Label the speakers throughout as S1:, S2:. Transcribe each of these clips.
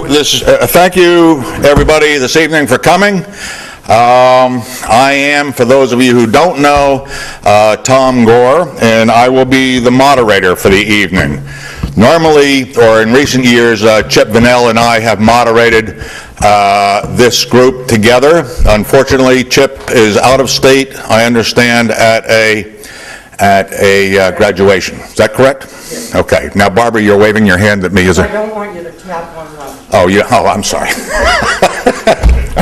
S1: Thank you, everybody, this evening for coming. I am, for those of you who don't know, Tom Gore, and I will be the moderator for the evening. Normally, or in recent years, Chip Vanell and I have moderated this group together. Unfortunately, Chip is out of state, I understand, at a graduation. Is that correct?
S2: Yes.
S1: Okay. Now, Barbara, you're waving your hand at me.
S2: I don't want you to tap on the...
S1: Oh, yeah. Oh, I'm sorry.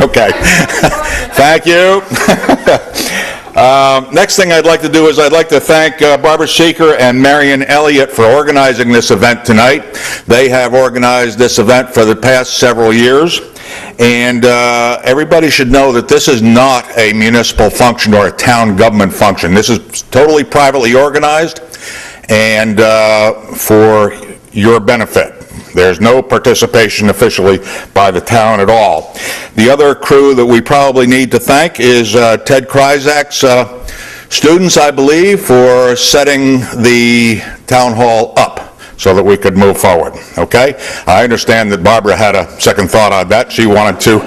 S1: Okay. Thank you. Next thing I'd like to do is I'd like to thank Barbara Seeker and Marion Elliott for organizing this event tonight. They have organized this event for the past several years. And everybody should know that this is not a municipal function or a town government function. This is totally privately organized and for your benefit. There's no participation officially by the town at all. The other crew that we probably need to thank is Ted Kryzak's students, I believe, for setting the town hall up so that we could move forward, okay? I understand that Barbara had a second thought on that. She wanted to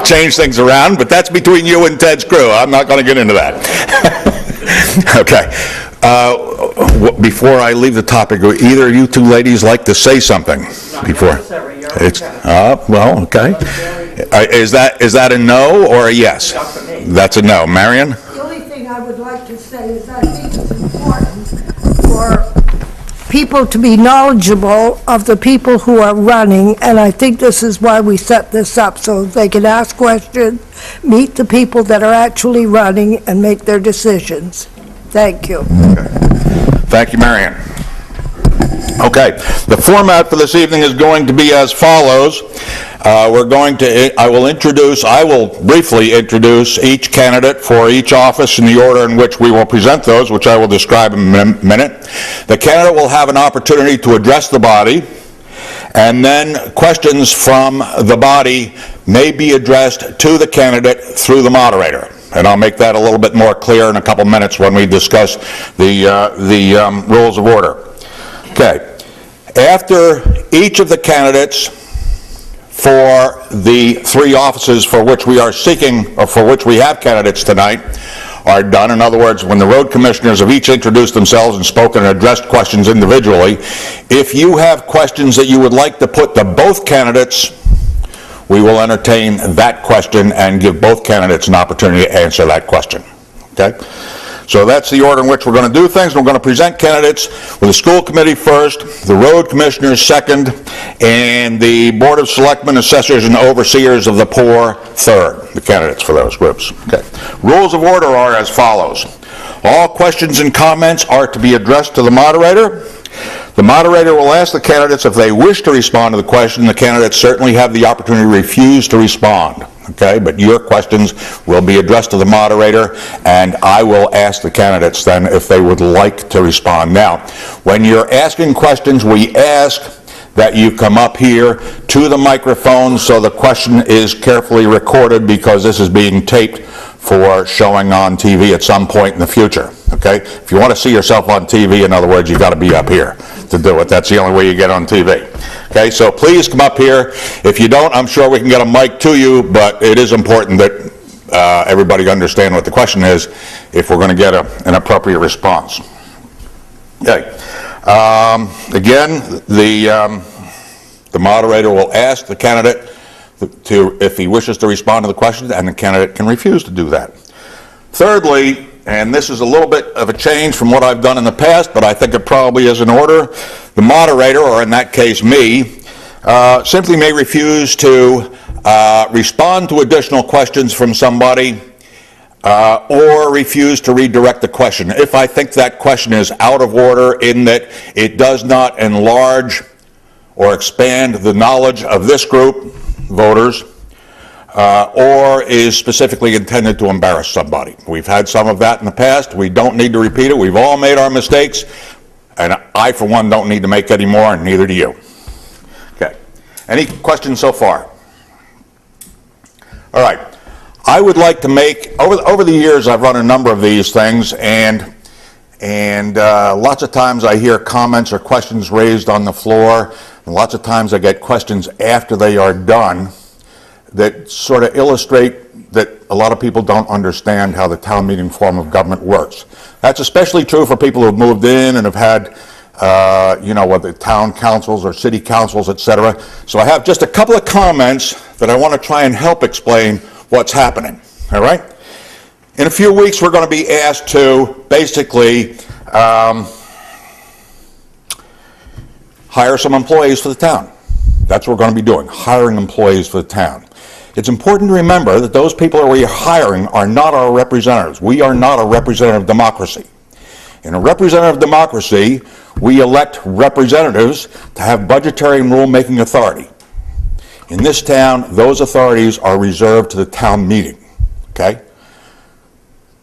S1: change things around, but that's between you and Ted's crew. I'm not going to get into that. Okay. Before I leave the topic, would either of you two ladies like to say something before? It's well, okay. Is that a no or a yes? That's a no. Marion?
S3: The only thing I would like to say is I think it's important for people to be knowledgeable of the people who are running, and I think this is why we set this up, so they can ask questions, meet the people that are actually running, and make their decisions. Thank you.
S1: Okay. Thank you, Marion. Okay, the format for this evening is going to be as follows. I will briefly introduce each candidate for each office in the order in which we will present those, which I will describe in a minute. The candidate will have an opportunity to address the body, and then questions from the body may be addressed to the candidate through the moderator. And I'll make that a little bit more clear in a couple minutes when we discuss the rules of order. Okay. After each of the candidates for the three offices for which we are seeking, or for which we have candidates tonight, are done, in other words, when the road commissioners have each introduced themselves and spoken and addressed questions individually, if you have questions that you would like to put to both candidates, we will entertain that question and give both candidates an opportunity to answer that question. Okay? So that's the order in which we're going to do things. We're going to present candidates with the school committee first, the road commissioners second, and the board of selectmen, assessors, and overseers of the poor third, the candidates for those groups. Okay. Rules of order are as follows. All questions and comments are to be addressed to the moderator. The moderator will ask the candidates if they wish to respond to the question. The candidates certainly have the opportunity to refuse to respond. Okay, but your questions will be addressed to the moderator, and I will ask the candidates then if they would like to respond. Now, when you're asking questions, we ask that you come up here to the microphone so the question is carefully recorded, because this is being taped for showing on TV at some point in the future. Okay? If you want to see yourself on TV, in other words, you've got to be up here to do it. That's the only way you get on TV. Okay, so please come up here. If you don't, I'm sure we can get a mic to you, but it is important that everybody understand what the question is if we're going to get an appropriate response. Okay. Again, the moderator will ask the candidate if he wishes to respond to the question, and the candidate can refuse to do that. Thirdly, and this is a little bit of a change from what I've done in the past, but I think it probably is in order, the moderator, or in that case me, simply may refuse to respond to additional questions from somebody or refuse to redirect the question. If I think that question is out of order in that it does not enlarge or expand the knowledge of this group, voters, or is specifically intended to embarrass somebody. We've had some of that in the past. We don't need to repeat it. We've all made our mistakes, and I, for one, don't need to make any more, and neither do you. Okay. Any questions so far? All right. I would like to make, over the years, I've run a number of these things, and And lots of times I hear comments or questions raised on the floor, and lots of times I get questions after they are done that sort of illustrate that a lot of people don't understand how the town meeting form of government works. That's especially true for people who have moved in and have had, whether town councils or city councils, etc. So I have just a couple of comments that I want to try and help explain what's happening, all right? In a few weeks, we're going to be asked to basically hire some employees for the town. That's what we're going to be doing, hiring employees for the town. It's important to remember that those people that we are hiring are not our representatives. We are not a representative democracy. In a representative democracy, we elect representatives to have budgetary and rule-making authority. In this town, those authorities are reserved to the town meeting, okay?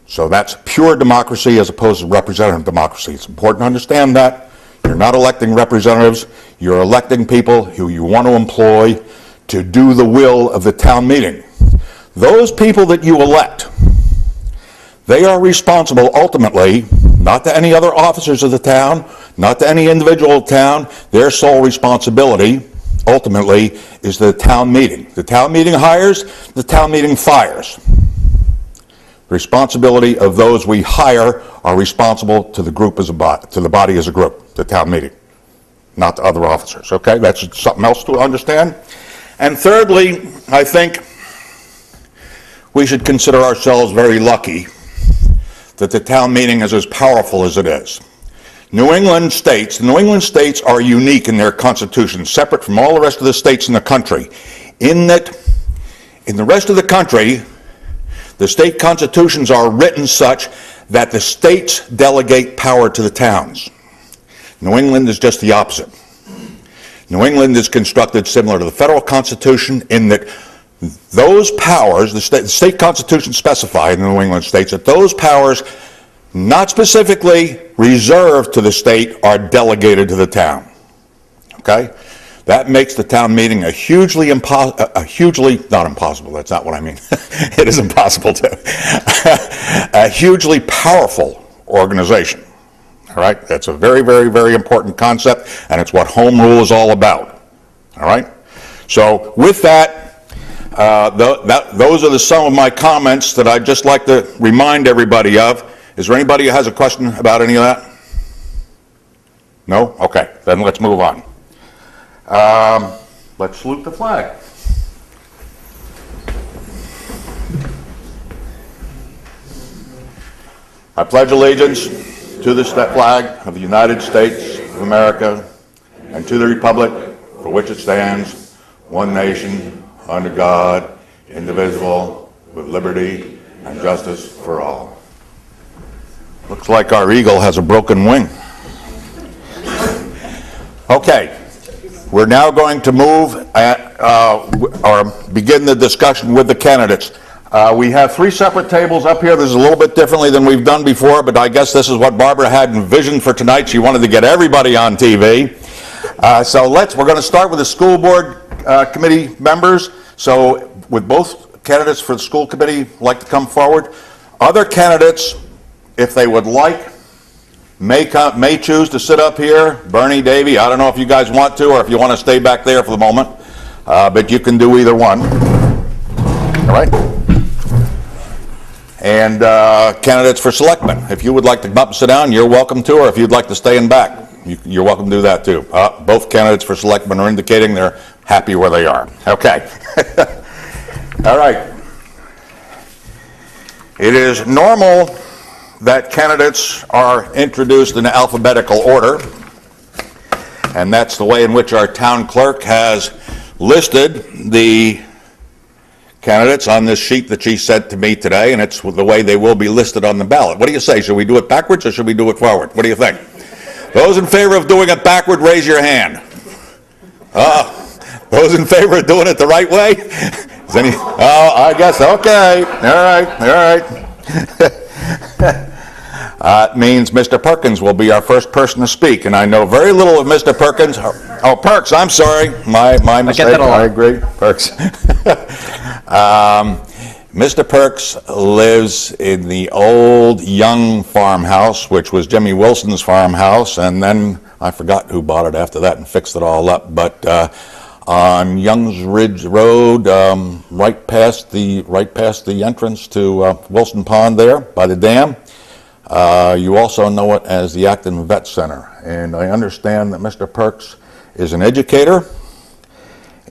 S1: So that's pure democracy as opposed to representative democracy. It's important to understand that. You're not electing representatives, you're electing people who you want to employ to do the will of the town meeting. Those people that you elect, they are responsible ultimately, not to any other officers of the town, not to any individual town. Their sole responsibility, ultimately, is the town meeting. The town meeting hires, the town meeting fires. The responsibility of those we hire are responsible to the group as a body, to the body as a group, the town meeting, not to other officers, okay? That's something else to understand. And thirdly, I think we should consider ourselves very lucky that the town meeting is as powerful as it is. The New England states are unique in their constitution, separate from all the rest of the states in the country, in that in the rest of the country, the state constitutions are written such that the states delegate power to the towns. New England is just the opposite. New England is constructed similar to the federal constitution in that those powers, the state constitution specify in the New England states that those powers not specifically reserved to the state are delegated to the town. Okay? That makes the town meeting a hugely, not impossible, that's not what I mean. It is impossible to. A hugely powerful organization. All right? That's a very, very, very important concept, and it's what home rule is all about. All right? So with that, those are some of my comments that I'd just like to remind everybody of. Is there anybody who has a question about any of that? No? Okay, then let's move on. Let's salute the flag. I pledge allegiance to the flag of the United States of America and to the republic for which it stands, one nation, under God, indivisible, with liberty and justice for all. Looks like our eagle has a broken wing. Okay, we're now going to move or begin the discussion with the candidates. We have 3 separate tables up here. This is a little bit differently than we've done before, but I guess this is what Barbara had envisioned for tonight. She wanted to get everybody on TV. So we're going to start with the school board committee members. So would both candidates for the school committee like to come forward? Other candidates, if they would like, may choose to sit up here. Bernie, Davey, I don't know if you guys want to or if you want to stay back there for the moment, but you can do either one. All right? And candidates for selectmen, if you would like to come up and sit down, you're welcome to, or if you'd like to stay in back, you're welcome to do that too. Both candidates for selectmen are indicating they're happy where they are. Okay. All right. It is normal that candidates are introduced in alphabetical order, and that's the way in which our town clerk has listed the candidates on this sheet that she sent to me today, and it's the way they will be listed on the ballot. What do you say? Should we do it backwards or should we do it forward? What do you think? Those in favor of doing it backward, raise your hand. Those in favor of doing it the right way? I guess, okay. All right. It means Mr. Perkins will be our first person to speak, and I know very little of Mr. Perkins. Oh, Perks, I'm sorry. My mistake. I agree. Perks. Mr. Perks lives in the old Young farmhouse, which was Jimmy Wilson's farmhouse, and then I forgot who bought it after that and fixed it all up. But on Young's Ridge Road, right past the entrance to Wilson Pond there by the dam. You also know it as the Acton Vet Center. And I understand that Mr. Perks is an educator,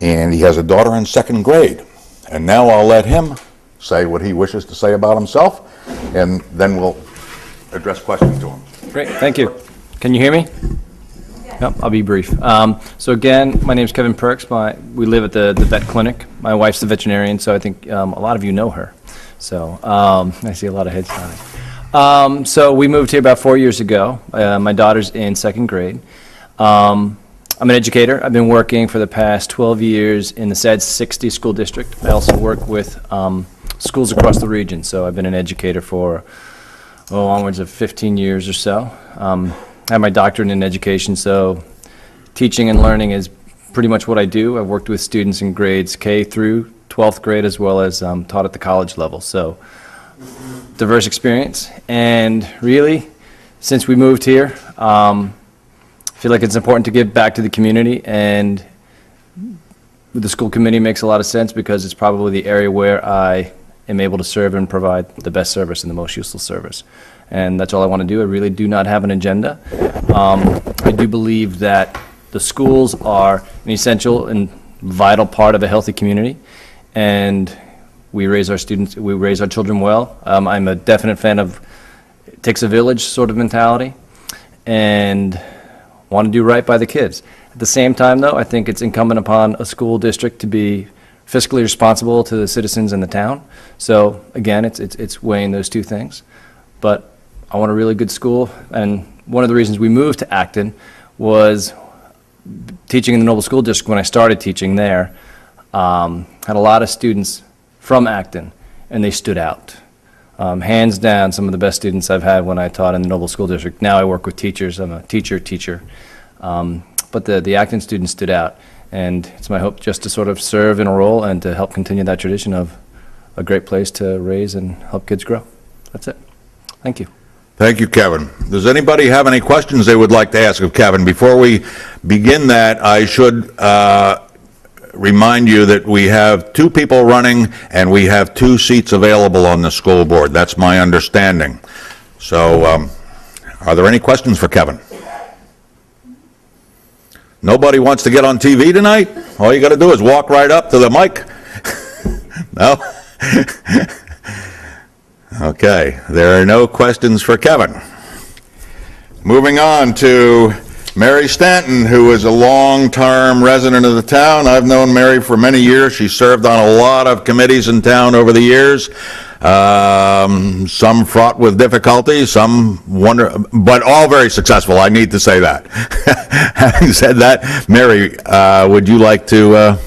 S1: and he has a daughter in 2nd grade. And now I'll let him say what he wishes to say about himself, and then we'll address questions to him.
S4: Great, thank you. Can you hear me? Yep, I'll be brief. So again, my name's Kevin Perks. We live at the vet clinic. My wife's the veterinarian, so I think a lot of you know her. So I see a lot of heads nodding. So we moved here about 4 years ago. My daughter's in 2nd grade. I'm an educator. I've been working for the past 12 years in the SAD 60 school district. I also work with schools across the region, so I've been an educator for onwards of 15 years or so. I have my doctorate in education, so teaching and learning is pretty much what I do. I've worked with students in grades K through 12th grade, as well as taught at the college level, so diverse experience. And really, since we moved here, I feel like it's important to give back to the community, and the school committee makes a lot of sense because it's probably the area where I am able to serve and provide the best service and the most useful service. And that's all I want to do. I really do not have an agenda. I do believe that the schools are an essential and vital part of a healthy community, and we raise our children well. I'm a definite fan of it takes a village sort of mentality, and want to do right by the kids. At the same time, though, I think it's incumbent upon a school district to be fiscally responsible to the citizens in the town. So again, it's weighing those two things. But I want a really good school, and one of the reasons we moved to Acton was teaching in the Noble School District. When I started teaching there, had a lot of students from Acton, and they stood out. Hands down, some of the best students I've had when I taught in the Noble School District. Now I work with teachers. I'm a teacher. But the Acton students stood out, and it's my hope just to sort of serve in a role and to help continue that tradition of a great place to raise and help kids grow. That's it. Thank you.
S1: Thank you, Kevin. Does anybody have any questions they would like to ask of Kevin? Before we begin that, I should remind you that we have 2 people running and we have 2 seats available on the school board. That's my understanding. So are there any questions for Kevin? Nobody wants to get on TV tonight? All you got to do is walk right up to the mic. No? Okay, there are no questions for Kevin. Moving on to Mary Stanton, who is a long-term resident of the town. I've known Mary for many years. She served on a lot of committees in town over the years, some fraught with difficulty, but all very successful, I need to say that. Having said that, Mary, would you like to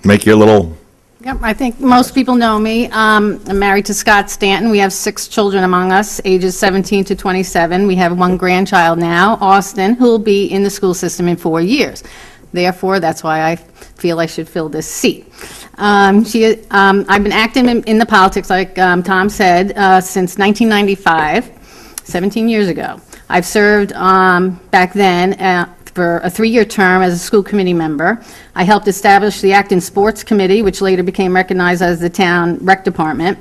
S1: make your little...
S5: Yep, I think most people know me. I'm married to Scott Stanton. We have 6 children among us, ages 17 to 27. We have 1 grandchild now, Austin, who will be in the school system in 4 years. Therefore, that's why I feel I should fill this seat. I've been active in the politics, like Tom said, since 1995, 17 years ago. I've served back then for a 3-year term as a school committee member. I helped establish the Acton Sports Committee, which later became recognized as the town rec department.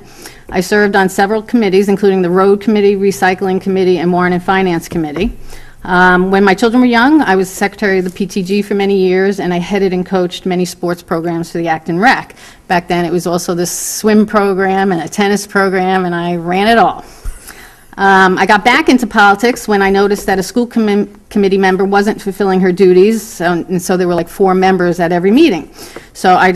S5: I served on several committees, including the Road Committee, Recycling Committee, and Warrant and Finance Committee. When my children were young, I was secretary of the PTG for many years, and I headed and coached many sports programs for the Acton Rec. Back then, it was also the swim program and a tennis program, and I ran it all. I got back into politics when I noticed that a school committee member wasn't fulfilling her duties, and so there were like 4 members at every meeting. So I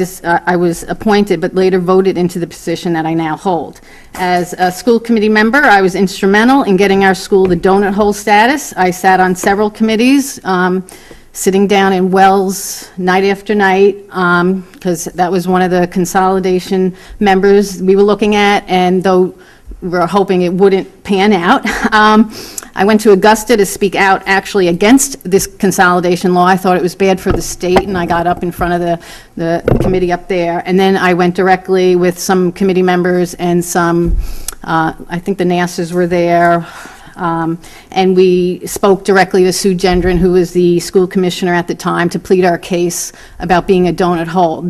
S5: was appointed, but later voted into the position that I now hold. As a school committee member, I was instrumental in getting our school the donut hole status. I sat on several committees, sitting down in Wells night after night, because that was one of the consolidation members we were looking at, and though were hoping it wouldn't pan out. I went to Augusta to speak out actually against this consolidation law. I thought it was bad for the state, and I got up in front of the committee up there. And then I went directly with some committee members and some, I think the NASAs were there, and we spoke directly to Sue Gendron, who was the school commissioner at the time, to plead our case about being a donut hole.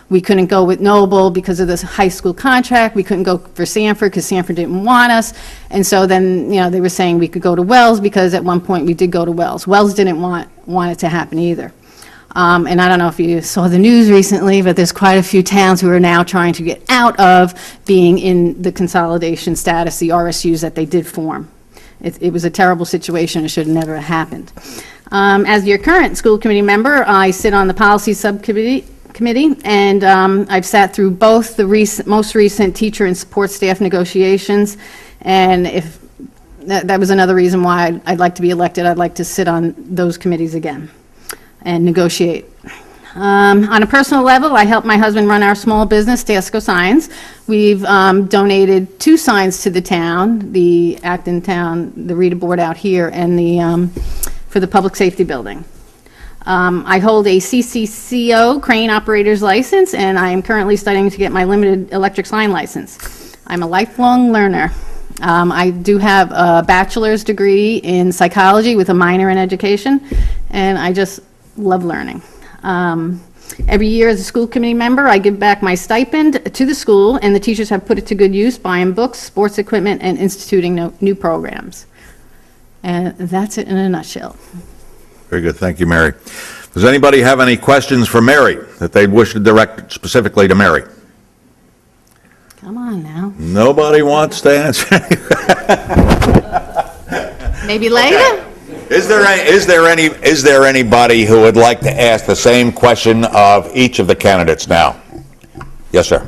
S5: We couldn't go with Noble because of this high school contract, we couldn't go for Sanford because Sanford didn't want us, and so then, they were saying we could go to Wells, because at one point we did go to Wells. Wells didn't want it to happen either. And I don't know if you saw the news recently, but there's quite a few towns who are now trying to get out of being in the consolidation status, the RSUs that they did form. It was a terrible situation. It should have never happened. As your current school committee member, I sit on the policy subcommittee, and I've sat through both the most recent teacher and support staff negotiations, and if that was another reason why I'd like to be elected. I'd like to sit on those committees again and negotiate. On a personal level, I help my husband run our small business, Dasco Signs. We've donated 2 signs to the town, the Acton Town, the Rita board out here, and for the public safety building. I hold a CCCO crane operator's license, and I am currently studying to get my limited electric sign license. I'm a lifelong learner. I do have a bachelor's degree in psychology with a minor in education, and I just love learning. Every year as a school committee member, I give back my stipend to the school, and the teachers have put it to good use, buying books, sports equipment, and instituting new programs. And that's it in a nutshell.
S1: Very good. Thank you, Mary. Does anybody have any questions for Mary that they'd wish to direct specifically to Mary?
S5: Come on now.
S1: Nobody wants to answer.
S5: Maybe later?
S1: Is there anybody who would like to ask the same question of each of the candidates now? Yes, sir.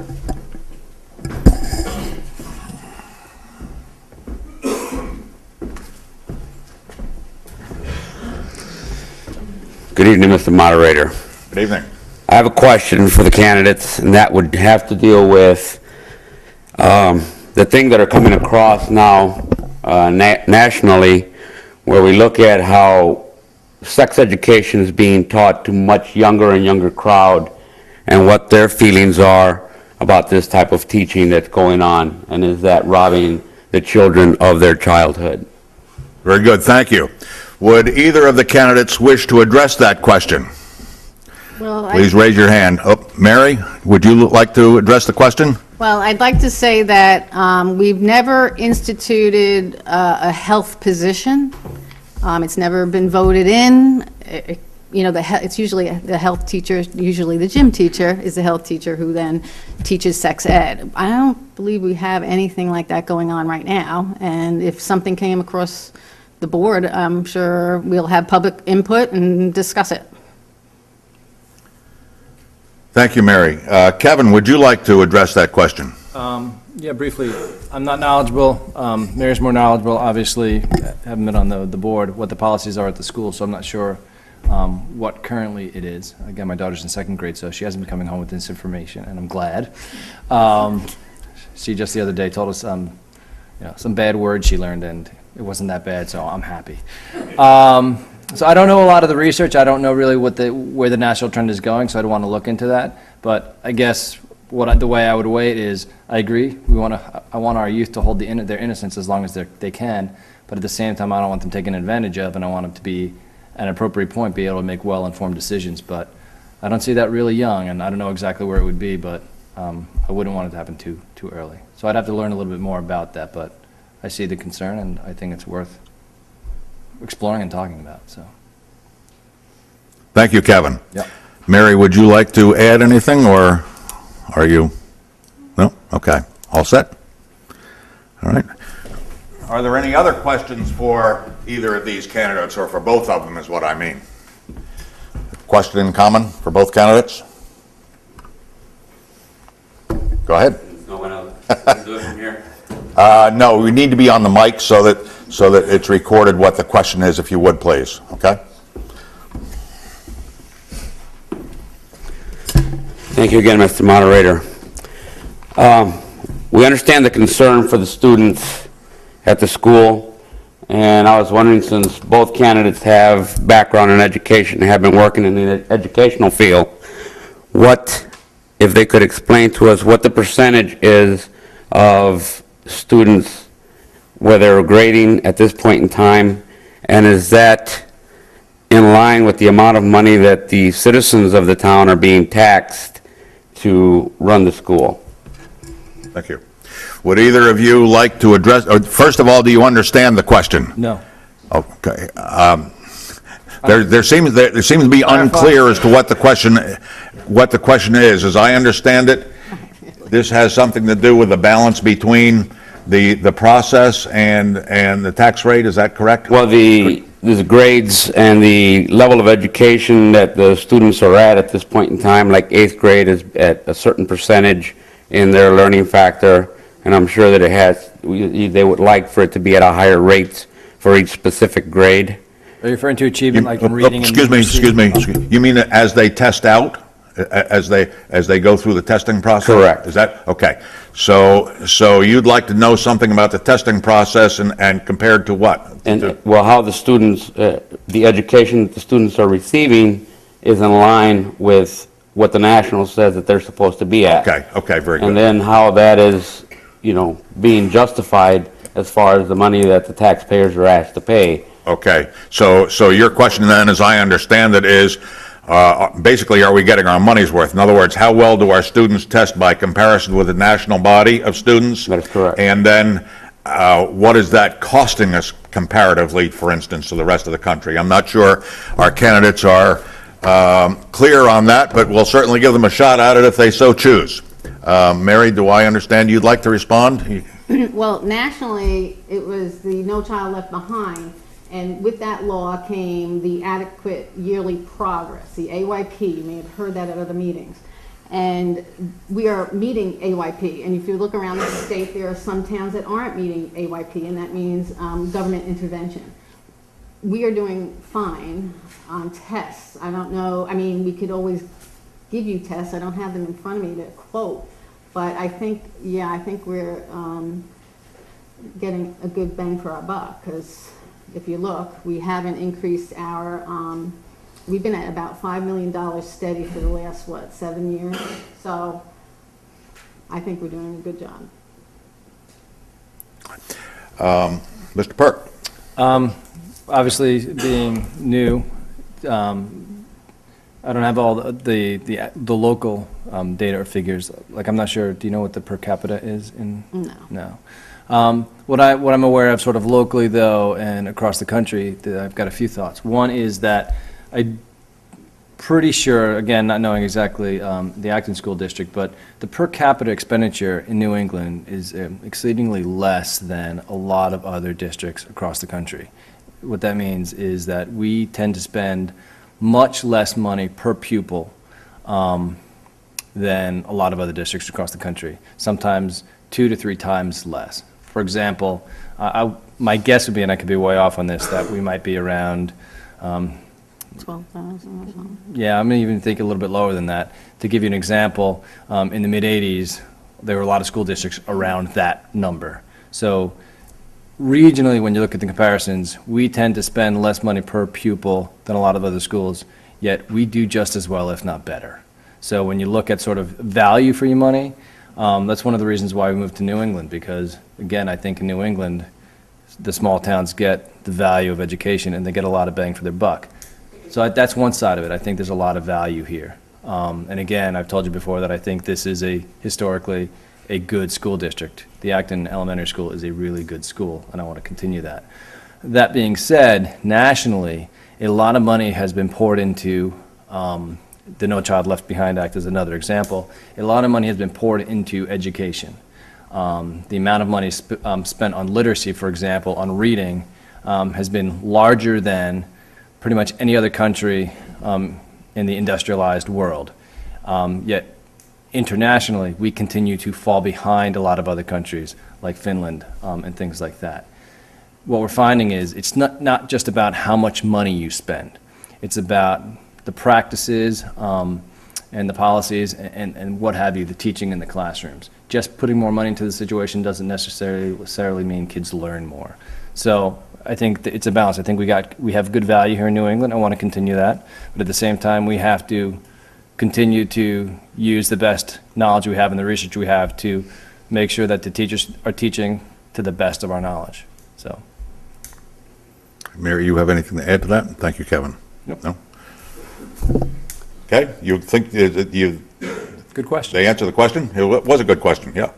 S6: Good evening, Mr. Moderator.
S1: Good evening.
S6: I have a question for the candidates, and that would have to deal with the thing that are coming across now nationally, where we look at how sex education is being taught to much younger and younger crowd, and what their feelings are about this type of teaching that's going on, and is that robbing the children of their childhood?
S1: Very good. Thank you. Would either of the candidates wish to address that question?
S5: Well,
S1: Please raise your hand. Oh, Mary, would you like to address the question?
S5: Well, I'd like to say that we've never instituted a health position. It's never been voted in. It's usually the health teacher, usually the gym teacher is the health teacher who then teaches sex ed. I don't believe we have anything like that going on right now. And if something came across the board, I'm sure we'll have public input and discuss it.
S1: Thank you, Mary. Kevin, would you like to address that question?
S4: Yeah, briefly. I'm not knowledgeable. Mary's more knowledgeable, obviously, haven't been on the board, what the policies are at the school, so I'm not sure what currently it is. Again, my daughter's in 2nd grade, so she hasn't been coming home with this information, and I'm glad. She just the other day told us some bad words she learned, and it wasn't that bad, so I'm happy. So I don't know a lot of the research. I don't know really where the national trend is going, so I don't want to look into that. But I guess the way I would weigh it is, I agree. I want our youth to hold their innocence as long as they can. But at the same time, I don't want them taken advantage of, and I want them to be, at an appropriate point, be able to make well-informed decisions. But I don't see that really young, and I don't know exactly where it would be, but I wouldn't want it to happen too early. So I'd have to learn a little bit more about that, but I see the concern, and I think it's worth exploring and talking about. So,
S1: Thank you, Kevin.
S4: yep.
S1: Mary, would you like to add anything, or are you? No? Okay. All set? All right. Are there any other questions for either of these candidates, or for both of them is what I mean? Question in common for both candidates? Go ahead.
S6: No one else can do it from here?
S1: No, we need to be on the mic so that it's recorded what the question is, if you would, please. Okay?
S6: Thank you again, Mr. Moderator. we understand the concern for the students at the school, and I was wondering, since both candidates have background in education and have been working in the educational field, what, if they could explain to us what the percentage is of students where they're grading at this point in time, and is that in line with the amount of money that the citizens of the town are being taxed to run the school?
S1: Thank you. Would either of you like to address, or first of all, do you understand the question?
S4: No.
S1: Okay. There seems to be unclear as to what the question is. As I understand it, this has something to do with the balance between the process and the tax rate, is that correct?
S6: Well, the grades and the level of education that the students are at this point in time, like 8th grade is at a certain percentage in their learning factor, and I'm sure that they would like for it to be at a higher rate for each specific grade.
S4: Are you referring to achievement like in reading? and
S1: Excuse me. You mean as they test out? As they go through the testing process?
S6: Correct.
S1: Is that, okay. So you'd like to know something about the testing process and compared to what?
S6: And, well, how the students, the education that the students are receiving is in line with what the national says that they're supposed to be at.
S1: Okay, very good.
S6: And then how that is, being justified as far as the money that the taxpayers are asked to pay.
S1: Okay, so your question then, as I understand it, is basically, are we getting our money's worth? In other words, how well do our students test by comparison with the national body of students?
S6: That is correct.
S1: And then, what is that costing us comparatively, for instance, to the rest of the country? I'm not sure our candidates are clear on that, but we'll certainly give them a shot at it if they so choose. Mary, do I understand you'd like to respond?
S5: Well, nationally, it was the No Child Left Behind, and with that law came the adequate yearly progress, the AYP. You may have heard that at other meetings. And we are meeting AYP, and if you look around the state, there are some towns that aren't meeting AYP, and that means government intervention. We are doing fine on tests. I don't know, I mean, we could always give you tests. I don't have them in front of me to quote, but I think we're getting a good bang for our buck, because if you look, we haven't increased our, we've been at about $5 million steady for the last, 7 years? So I think we're doing a good job.
S1: Mr. Perk?
S4: Obviously, being new, I don't have all the local data or figures. Like, I'm not sure, do you know what the per capita is in?
S5: No.
S4: No. What I'm aware of sort of locally, though, and across the country, I've got a few thoughts. One is that I'm pretty sure, again, not knowing exactly the Acton School District, but the per capita expenditure in New England is exceedingly less than a lot of other districts across the country. What that means is that we tend to spend much less money per pupil than a lot of other districts across the country, sometimes 2 to 3 times less. For example, my guess would be, and I could be way off on this, that we might be around
S5: 12,000 or something.
S4: yeah, I'm going to even think a little bit lower than that. To give you an example, in the mid-'80s, there were a lot of school districts around that number. So regionally, when you look at the comparisons, we tend to spend less money per pupil than a lot of other schools, yet we do just as well, if not better. So when you look at sort of value for your money, that's one of the reasons why we moved to New England, because, again, I think in New England, the small towns get the value of education and they get a lot of bang for their buck. So that's one side of it. I think there's a lot of value here. And again, I've told you before that I think this is historically a good school district. The Acton Elementary School is a really good school, and I want to continue that. That being said, nationally, a lot of money has been poured into the No Child Left Behind Act is another example. A lot of money has been poured into education. The amount of money spent on literacy, for example, on reading, has been larger than pretty much any other country in the industrialized world. Yet internationally, we continue to fall behind a lot of other countries like Finland and things like that. What we're finding is it's not just about how much money you spend. It's about the practices and the policies and what have you, the teaching in the classrooms. Just putting more money into the situation doesn't necessarily mean kids learn more. So I think that it's a balance. I think we have good value here in New England. I want to continue that. But at the same time, we have to continue to use the best knowledge we have and the research we have to make sure that the teachers are teaching to the best of our knowledge. So.
S1: Mary, you have anything to add to that? Thank you, Kevin.
S4: Nope.
S1: No? Okay, you think that
S4: Good question.
S1: they answered the question? It was a good question, yeah.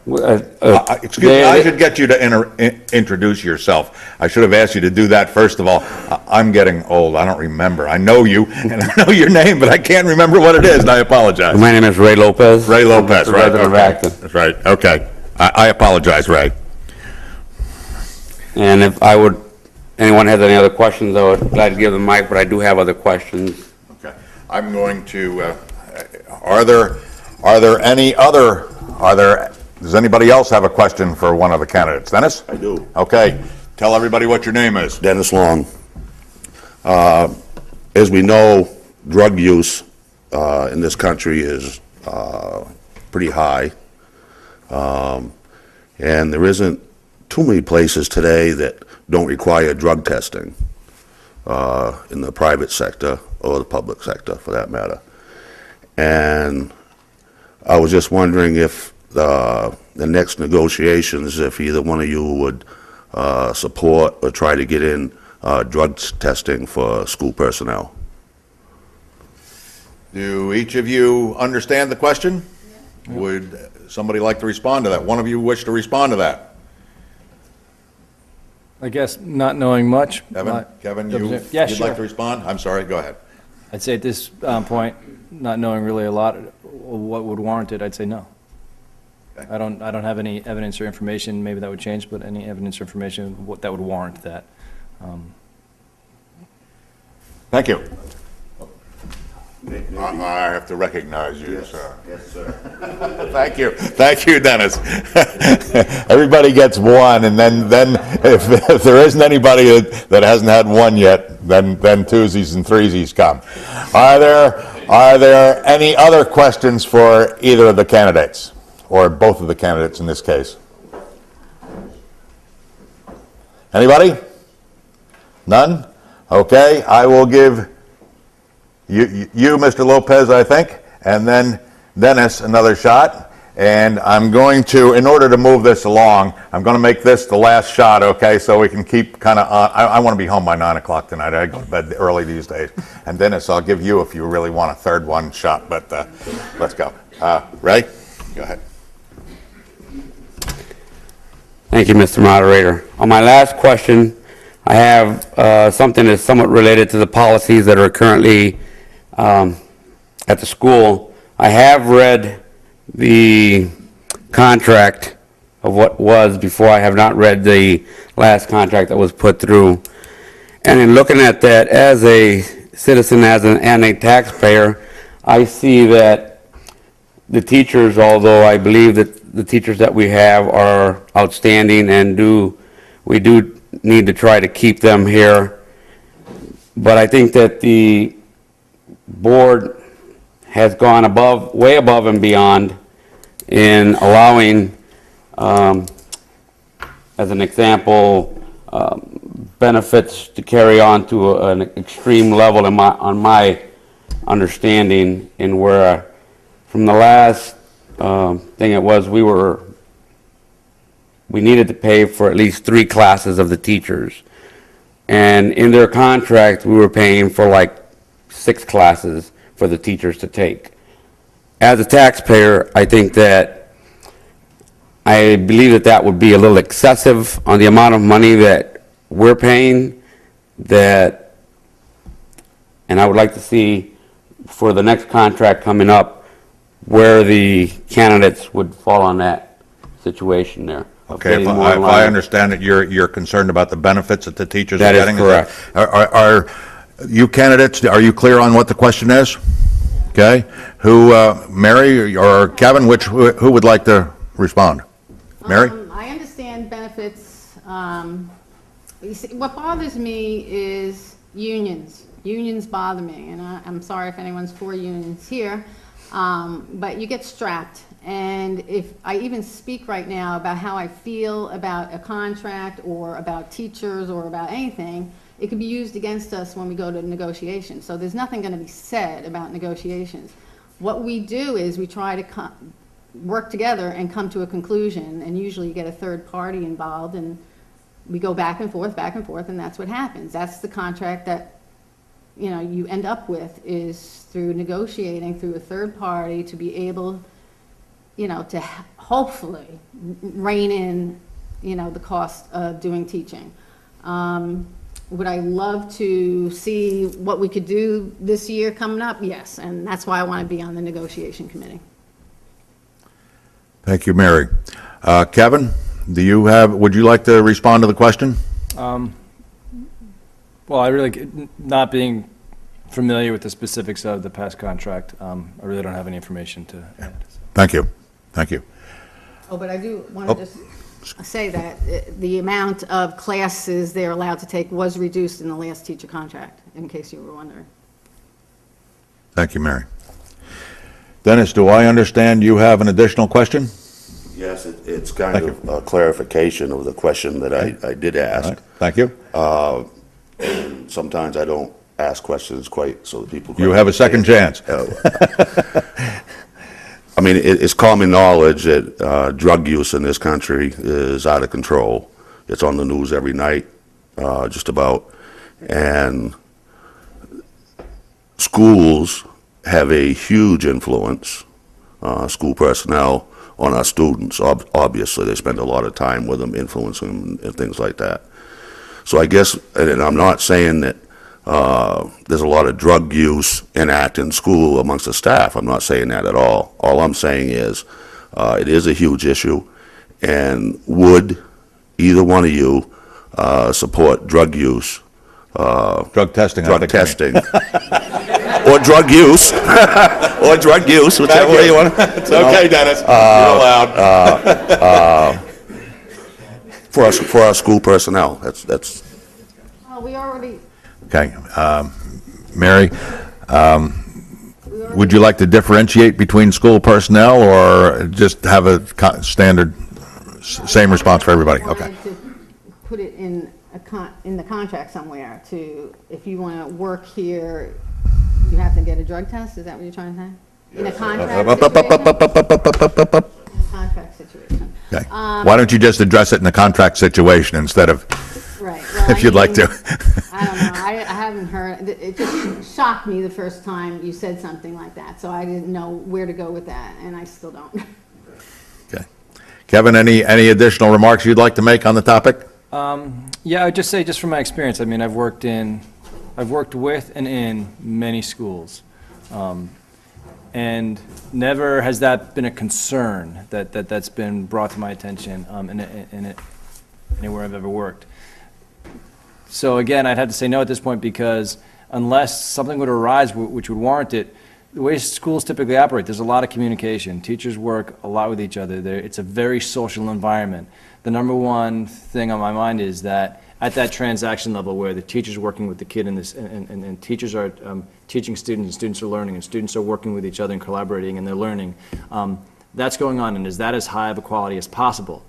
S1: Excuse me,
S6: they-
S1: I should get you to introduce yourself. I should have asked you to do that first of all. I'm getting old, I don't remember. I know you, and I know your name, but I can't remember what it is, and I apologize.
S6: My name is Ray Lopez.
S1: Ray Lopez,
S6: I'm a
S1: right,
S6: resident of
S1: okay.
S6: Acton.
S1: That's right, okay. I apologize, Ray.
S6: And if anyone has any other questions, I would glad to give them mic, but I do have other questions.
S1: Okay. I'm going to, does anybody else have a question for one of the candidates? Dennis?
S7: I do.
S1: Okay, tell everybody what your name is.
S7: Dennis Long. As we know, drug use in this country is pretty high. And there isn't too many places today that don't require drug testing in the private sector or the public sector, for that matter. And I was just wondering if the next negotiations, if either one of you would support or try to get in drug testing for school personnel.
S1: Do each of you understand the question? Would somebody like to respond to that? One of you wish to respond to that?
S4: I guess not knowing much.
S1: Kevin,
S4: Yeah,
S1: you'd
S4: sure.
S1: like to respond? I'm sorry, go ahead.
S4: I'd say at this point, not knowing really a lot of what would warrant it, I'd say no.
S1: Okay.
S4: I don't have any evidence or information, maybe that would change, but any evidence or information that would warrant that.
S1: Thank you. I have to recognize you, sir.
S7: Yes, sir.
S1: Thank you, Dennis. Everybody gets one, and then if there isn't anybody that hasn't had one yet, then twosies and threesies come. Are there any other questions for either of the candidates, or both of the candidates in this case? Anybody? None? Okay, I will give you, Mr. Lopez, I think, and then Dennis another shot. And I'm going to, in order to move this along, I'm going to make this the last shot, okay, so we can keep kind of on. I want to be home by 9 o'clock tonight. I go to bed early these days. And Dennis, I'll give you, if you really want a third one, shot, but let's go. Ray, go ahead.
S6: Thank you, Mr. Moderator. On my last question, I have something that's somewhat related to the policies that are currently at the school. I have read the contract of what was before. I have not read the last contract that was put through. And in looking at that as a citizen and a taxpayer, I see that the teachers, although I believe that the teachers that we have are outstanding and we do need to try to keep them here, but I think that the board has gone way above and beyond in allowing, as an example, benefits to carry on to an extreme level on my understanding, in where from the last thing it was, we needed to pay for at least 3 classes of the teachers. And in their contract, we were paying for like 6 classes for the teachers to take. As a taxpayer, I think that, I believe that would be a little excessive on the amount of money that we're paying, and I would like to see for the next contract coming up where the candidates would fall on that situation there. of
S1: Okay, if
S6: getting more in
S1: I
S6: line.
S1: understand that you're concerned about the benefits that the teachers are
S6: That is
S1: getting?
S6: correct.
S1: Are you candidates, are you clear on what the question is? Okay, Mary or Kevin, who would like to respond? Mary?
S5: I understand benefits. You see, what bothers me is unions. Unions bother me, and I'm sorry if anyone's for unions here. But you get strapped. And if I even speak right now about how I feel about a contract or about teachers or about anything, it could be used against us when we go to negotiations. So there's nothing going to be said about negotiations. What we do is we try to work together and come to a conclusion, and usually you get a third party involved, and we go back and forth, and that's what happens. That's the contract that, you know, you end up with, is through negotiating through a third party to be able, you know, to hopefully rein in, you know, the cost of doing teaching. Would I love to see what we could do this year coming up? Yes, and that's why I want to be on the negotiation committee.
S1: Thank you, Mary. Kevin, would you like to respond to the question?
S4: Well, I really, not being familiar with the specifics of the past contract, I really don't have any information to add. So.
S1: Thank you. Thank you.
S5: Oh, but I do want to just say that the amount of classes they're allowed to take was reduced in the last teacher contract, in case you were wondering.
S1: Thank you, Mary. Dennis, do I understand you have an additional question?
S7: Yes, it's kind of a clarification of the question that I did ask.
S1: All right. Thank you.
S7: And sometimes I don't ask questions quite so that people.
S1: You have a second chance.
S7: I mean, it's common knowledge that drug use in this country is out of control. It's on the news every night, just about. And schools have a huge influence, school personnel, on our students. Obviously, they spend a lot of time with them, influencing them and things like that. So I guess, and I'm not saying that there's a lot of drug use in Acton School amongst the staff. I'm not saying that at all. All I'm saying is it is a huge issue, and would either one of you support drug use?
S1: Drug testing.
S7: Drug testing. Or drug use. Or drug use, whichever way you want to.
S1: It's okay, Dennis. You're allowed.
S7: For our school personnel. That's.
S5: Oh, we already.
S1: Okay. Mary, would you like to differentiate between school personnel or just have a standard, same response for everybody? Okay.
S5: Wanted to put it in in the contract somewhere to, if you want to work here, you have to get a drug test? Is that what you're trying to say? In a contract situation? In a contract situation.
S1: Okay. Why don't you just address it in the contract situation instead of,
S5: Right. Well,
S1: if you'd like to.
S5: I don't know. I haven't heard. It just shocked me the first time you said something like that. So I didn't know where to go with that, and I still don't.
S1: Okay. Kevin, any additional remarks you'd like to make on the topic?
S4: Yeah, I'd just say, just from my experience, I mean, I've worked with and in many schools, and never has that been a concern that's been brought to my attention anywhere I've ever worked. So again, I'd have to say no at this point, because unless something would arise which would warrant it, the way schools typically operate, there's a lot of communication. Teachers work a lot with each other. It's a very social environment. The number one thing on my mind is that at that transaction level where the teacher's working with the kid and teachers are teaching students and students are learning and students are working with each other and collaborating and they're learning, that's going on, and is that as high of a quality as possible?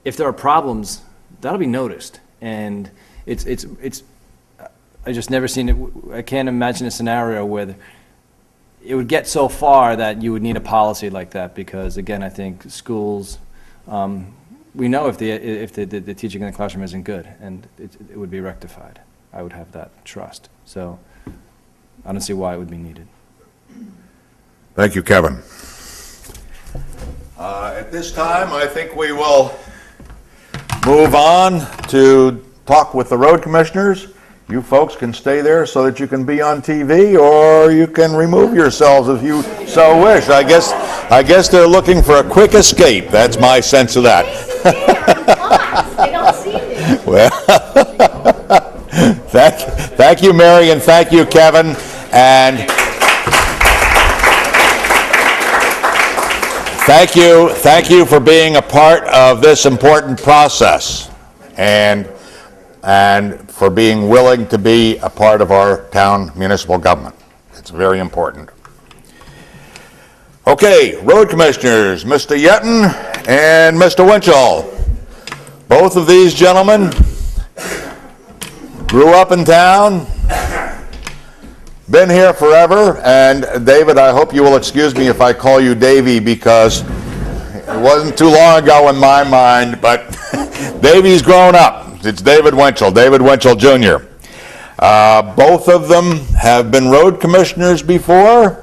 S4: If there are problems, that'll be noticed. And I just never seen it. I can't imagine a scenario where it would get so far that you would need a policy like that, because again, I think schools, we know if the teaching in the classroom isn't good, and it would be rectified. I would have that trust. So I don't see why it would be needed.
S1: Thank you, Kevin. At this time, I think we will move on to talk with the road commissioners. You folks can stay there so that you can be on TV, or you can remove yourselves if you so wish. I guess they're looking for a quick escape. That's my sense of that.
S5: They don't see me.
S1: Well, thank you, Mary, and thank you, Kevin, and thank you for being a part of this important process, and for being willing to be a part of our town municipal government. It's very important. Okay, road commissioners, Mr. Yetton and Mr. Winchell. Both of these gentlemen grew up in town, been here forever, and David, I hope you will excuse me if I call you Davey, because it wasn't too long ago in my mind, but Davey's grown up. It's David Winchell Jr. Both of them have been road commissioners before,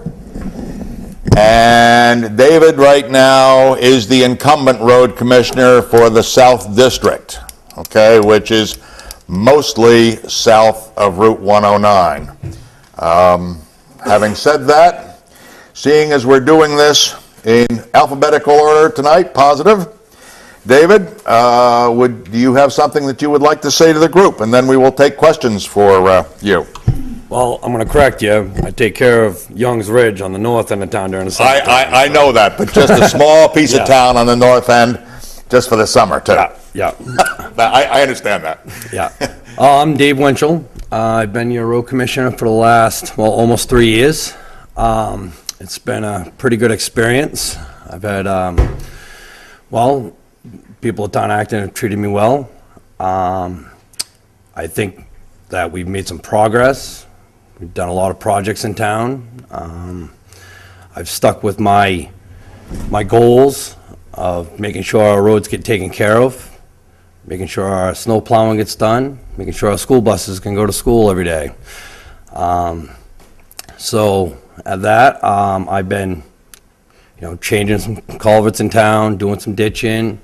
S1: and David right now is the incumbent road commissioner for the South District, okay, which is mostly south of Route 109. Having said that, seeing as we're doing this in alphabetical order tonight, positive, David, do you have something that you would like to say to the group? And then we will take questions for you.
S8: Well, I'm going to correct you. I take care of Young's Ridge on the north end of town during the summer.
S1: I know that, but just a small piece of
S8: Yeah.
S1: town on the north end, just for the summer, too.
S8: Yeah,
S1: I understand that.
S8: yeah. I'm Dave Winchell. I've been your road commissioner for the last, well, almost 3 years. It's been a pretty good experience. I've had, well, people at Town Acton have treated me well. I think that we've made some progress. We've done a lot of projects in town. I've stuck with my goals of making sure our roads get taken care of, making sure our snow plowing gets done, making sure our school buses can go to school every day. So at that, I've been, changing some culverts in town, doing some ditching,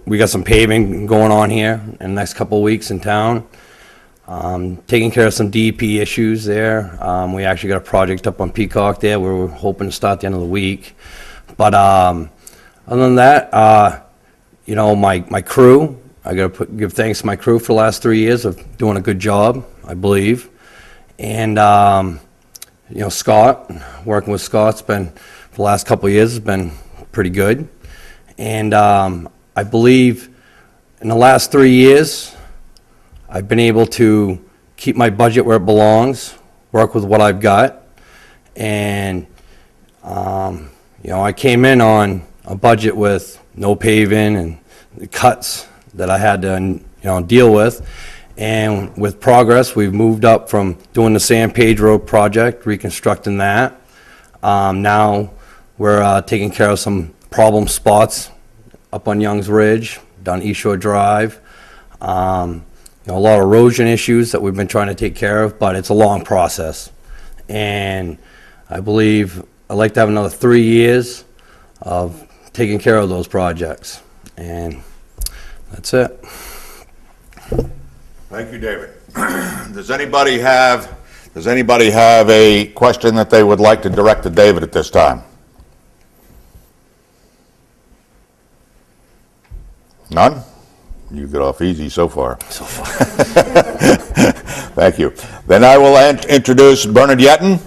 S8: we got some paving going on here in the next couple of weeks in town. Taking care of some DEP issues there. We actually got a project up on Peacock there where we're hoping to start the end of the week. But other than that, my crew, I got to give thanks to my crew for the last 3 years of doing a good job, I believe. And, Scott, working with Scott's been, for the last couple of years, has been pretty good. And I believe in the last 3 years, I've been able to keep my budget where it belongs, work with what I've got. And, I came in on a budget with no paving and the cuts that I had to, deal with. And with progress, we've moved up from doing the San Pedro project, reconstructing that. Now we're taking care of some problem spots up on Young's Ridge, down East Shore Drive. A lot of erosion issues that we've been trying to take care of, but it's a long process. And I believe I'd like to have another 3 years of taking care of those projects. And that's it.
S1: Thank you, David. Does anybody have a question that they would like to direct to David at this time? None? You get off easy so far.
S8: So far.
S1: Thank you. Then I will introduce Bernard Yetton.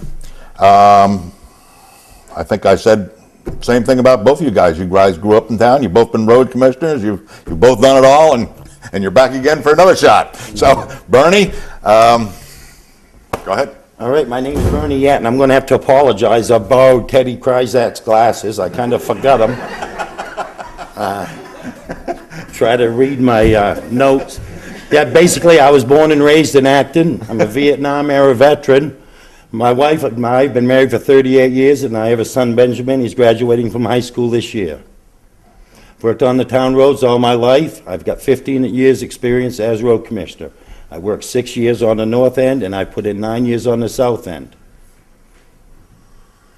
S1: I think I said the same thing about both of you guys. You guys grew up in town. You've both been road commissioners. You've both done it all, and you're back again for another shot. So, Bernie, go ahead.
S9: All right, my name's Bernie Yetton. I'm going to have to apologize. I borrowed Teddy Kryzak's glasses. I kind of forgot them. Try to read my notes. Yeah, basically, I was born and raised in Acton. I'm a Vietnam-era veteran. My wife and I have been married for 38 years, and I have a son, Benjamin. He's graduating from high school this year. Worked on the town roads all my life. I've got 15 years' experience as road commissioner. I worked 6 years on the north end, and I put in 9 years on the south end.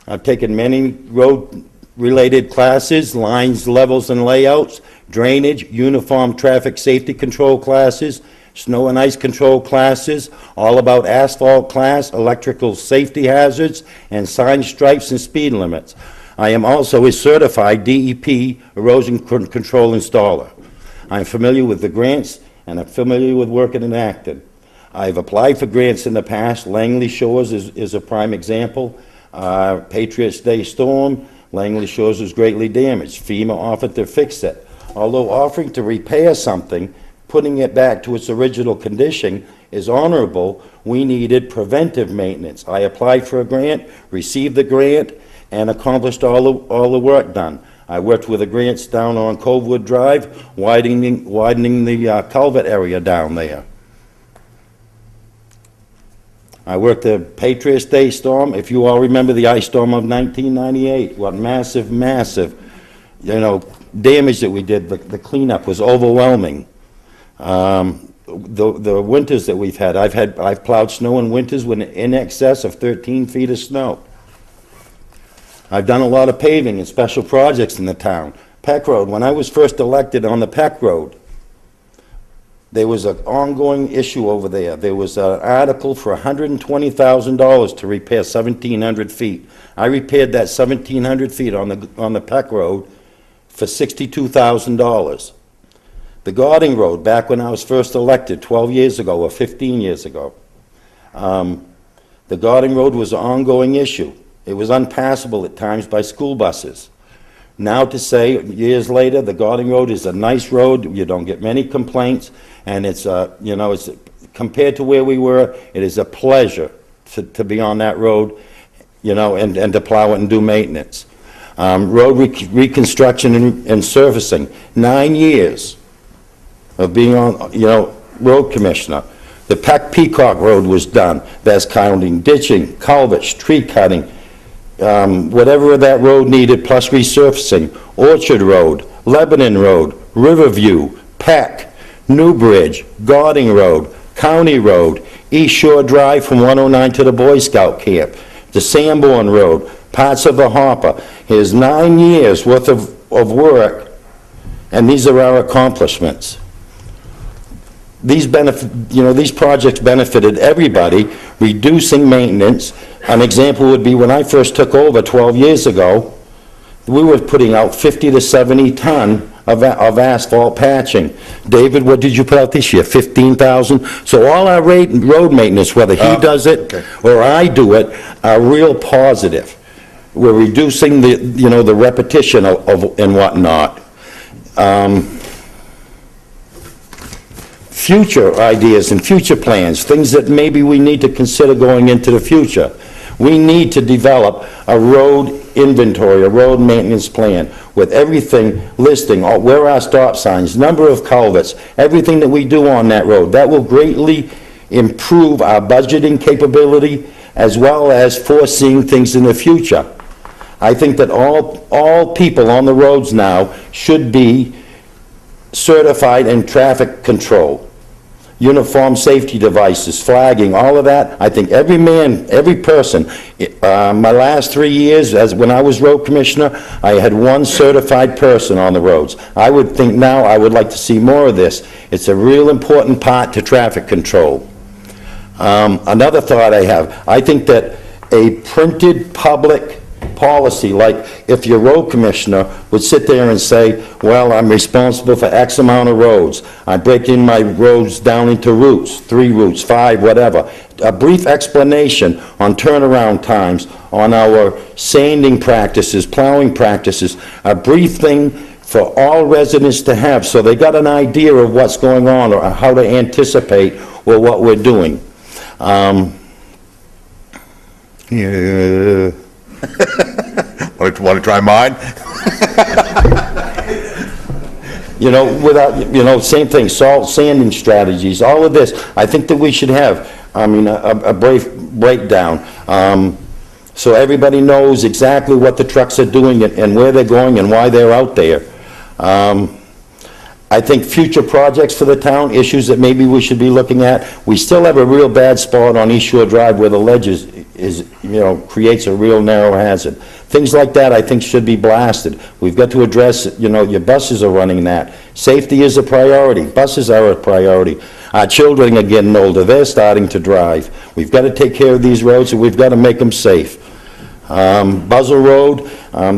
S9: I've taken many road-related classes, lines, levels, and layouts, drainage, uniform traffic safety control classes, snow and ice control classes, all about asphalt class, electrical safety hazards, and sign stripes and speed limits. I am also a certified DEP erosion control installer. I'm familiar with the grants, and I'm familiar with working in Acton. I've applied for grants in the past. Langley Shores is a prime example. Patriots Day storm, Langley Shores was greatly damaged. FEMA offered to fix it. Although offering to repair something putting it back to its original condition is honorable. We needed preventive maintenance. I applied for a grant, received the grant, and accomplished all the work done. I worked with the grants down on Covewood Drive, widening the culvert area down there. I worked the Patriots Day storm. If you all remember the ice storm of 1998, what massive, damage that we did. The cleanup was overwhelming. The winters that we've had, I've plowed snow in winters with in excess of 13 feet of snow. I've done a lot of paving and special projects in the town. Peck Road, when I was first elected on the Peck Road, there was an ongoing issue over there. There was an article for $120,000 to repair 1,700 feet. I repaired that 1,700 feet on the Peck Road for $62,000. The Garding Road, back when I was first elected 12 years ago or 15 years ago, the Garding Road was an ongoing issue. It was unpassable at times by school buses. Now to say, years later, the Garding Road is a nice road, you don't get many complaints, and it's, it's, compared to where we were, it is a pleasure to be on that road, and to plow it and do maintenance. Road reconstruction and surfacing, 9 years of being on, road commissioner. The Peck Peacock Road was done. That's counting ditching, culverts, tree cutting, whatever that road needed, plus resurfacing. Orchard Road, Lebanon Road, Riverview, Peck, Newbridge, Garding Road, County Road, East Shore Drive from 109 to the Boy Scout Camp, the Sanborn Road, parts of the Hopper. Here's 9 years worth of work, and these are our accomplishments. These projects benefited everybody, reducing maintenance. An example would be when I first took over 12 years ago, we were putting out 50 to 70 ton of asphalt patching. David, what did you put out this year? 15,000? So all our road maintenance, whether he does it or I do it, are real positive. We're reducing the repetition of and whatnot. Future ideas and future plans, things that maybe we need to consider going into the future. We need to develop a road inventory, a road maintenance plan with everything listing, where our stop signs, number of culverts, everything that we do on that road. That will greatly improve our budgeting capability as well as foreseeing things in the future. I think that all people on the roads now should be certified in traffic control. Uniform safety devices, flagging, all of that. I think every man, every person, my last 3 years, when I was road commissioner, I had one certified person on the roads. I would think now I would like to see more of this. It's a real important part to traffic control. Another thought I have, I think that a printed public policy, like if your road commissioner would sit there and say, well, I'm responsible for X amount of roads. I'm breaking my roads down into routes, 3 routes, 5, whatever. A brief explanation on turnaround times, on our sanding practices, plowing practices, a brief thing for all residents to have so they got an idea of what's going on or how to anticipate what we're doing.
S1: Want to try mine?
S9: Same thing, salt sanding strategies, all of this. I think that we should have, a brief breakdown. So everybody knows exactly what the trucks are doing and where they're going and why they're out there. I think future projects for the town, issues that maybe we should be looking at. We still have a real bad spot on East Shore Drive where the ledge creates a real narrow hazard. Things like that I think should be blasted. We've got to address, your buses are running that. Safety is a priority. Buses are a priority. Our children are getting older. They're starting to drive. We've got to take care of these roads and we've got to make them safe. Buzzell Road,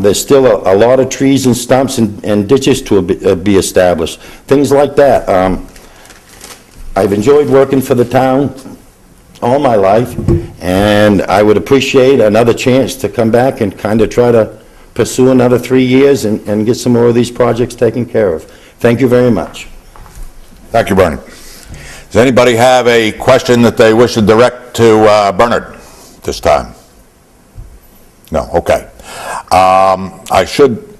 S9: there's still a lot of trees and stumps and ditches to be established. Things like that. I've enjoyed working for the town all my life, and I would appreciate another chance to come back and kind of try to pursue another 3 years and get some more of these projects taken care of. Thank you very much.
S1: Thank you, Bernie. Does anybody have a question that they wish to direct to Bernard this time? No, okay. I should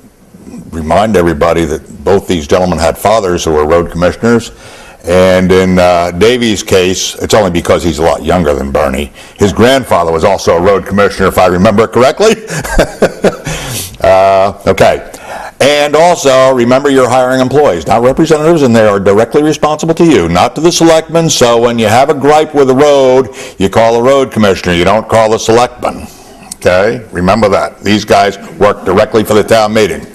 S1: remind everybody that both these gentlemen had fathers who were road commissioners, and in Davy's case, it's only because he's a lot younger than Bernie. His grandfather was also a road commissioner, if I remember correctly. Okay. And also, remember, you're hiring employees, not representatives, and they are directly responsible to you, not to the selectmen. So when you have a gripe with the road, you call the road commissioner, you don't call the selectmen. Okay? Remember that. These guys work directly for the town meeting.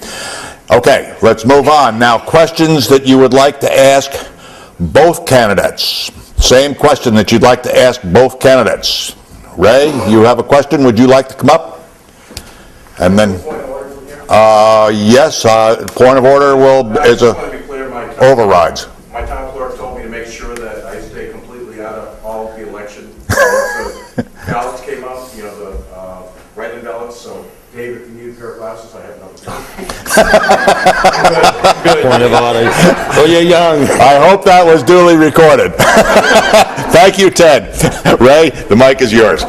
S1: Okay, let's move on. Now, questions that you would like to ask both candidates. Same question that you'd like to ask both candidates. Ray, you have a question? Would you like to come up? And then... yes, point of order is overrides.
S10: My town clerk told me to make sure that I stay completely out of all of the election. So ballots came out, you know, the write-in ballots, so Dave, if you need a pair of glasses, I have none.
S9: Point of order. Oh, you're young.
S1: I hope that was duly recorded. Thank you, Ted. Ray, the mic is yours.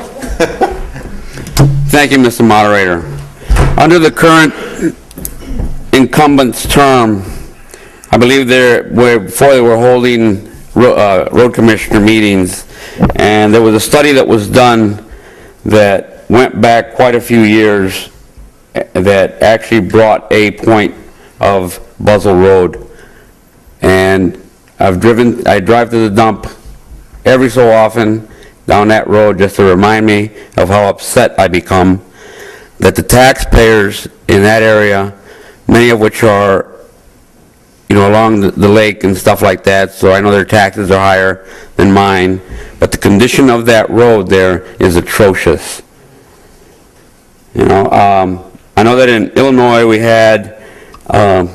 S6: Thank you, Mr. Moderator. Under the current incumbent's term, I believe before they were holding road commissioner meetings, and there was a study that was done that went back quite a few years that actually brought a point of Buzzell Road. And I drive to the dump every so often down that road just to remind me of how upset I become that the taxpayers in that area, many of which are, you know, along the lake and stuff like that, so I know their taxes are higher than mine, but the condition of that road there is atrocious. You know, I know that in Illinois we had a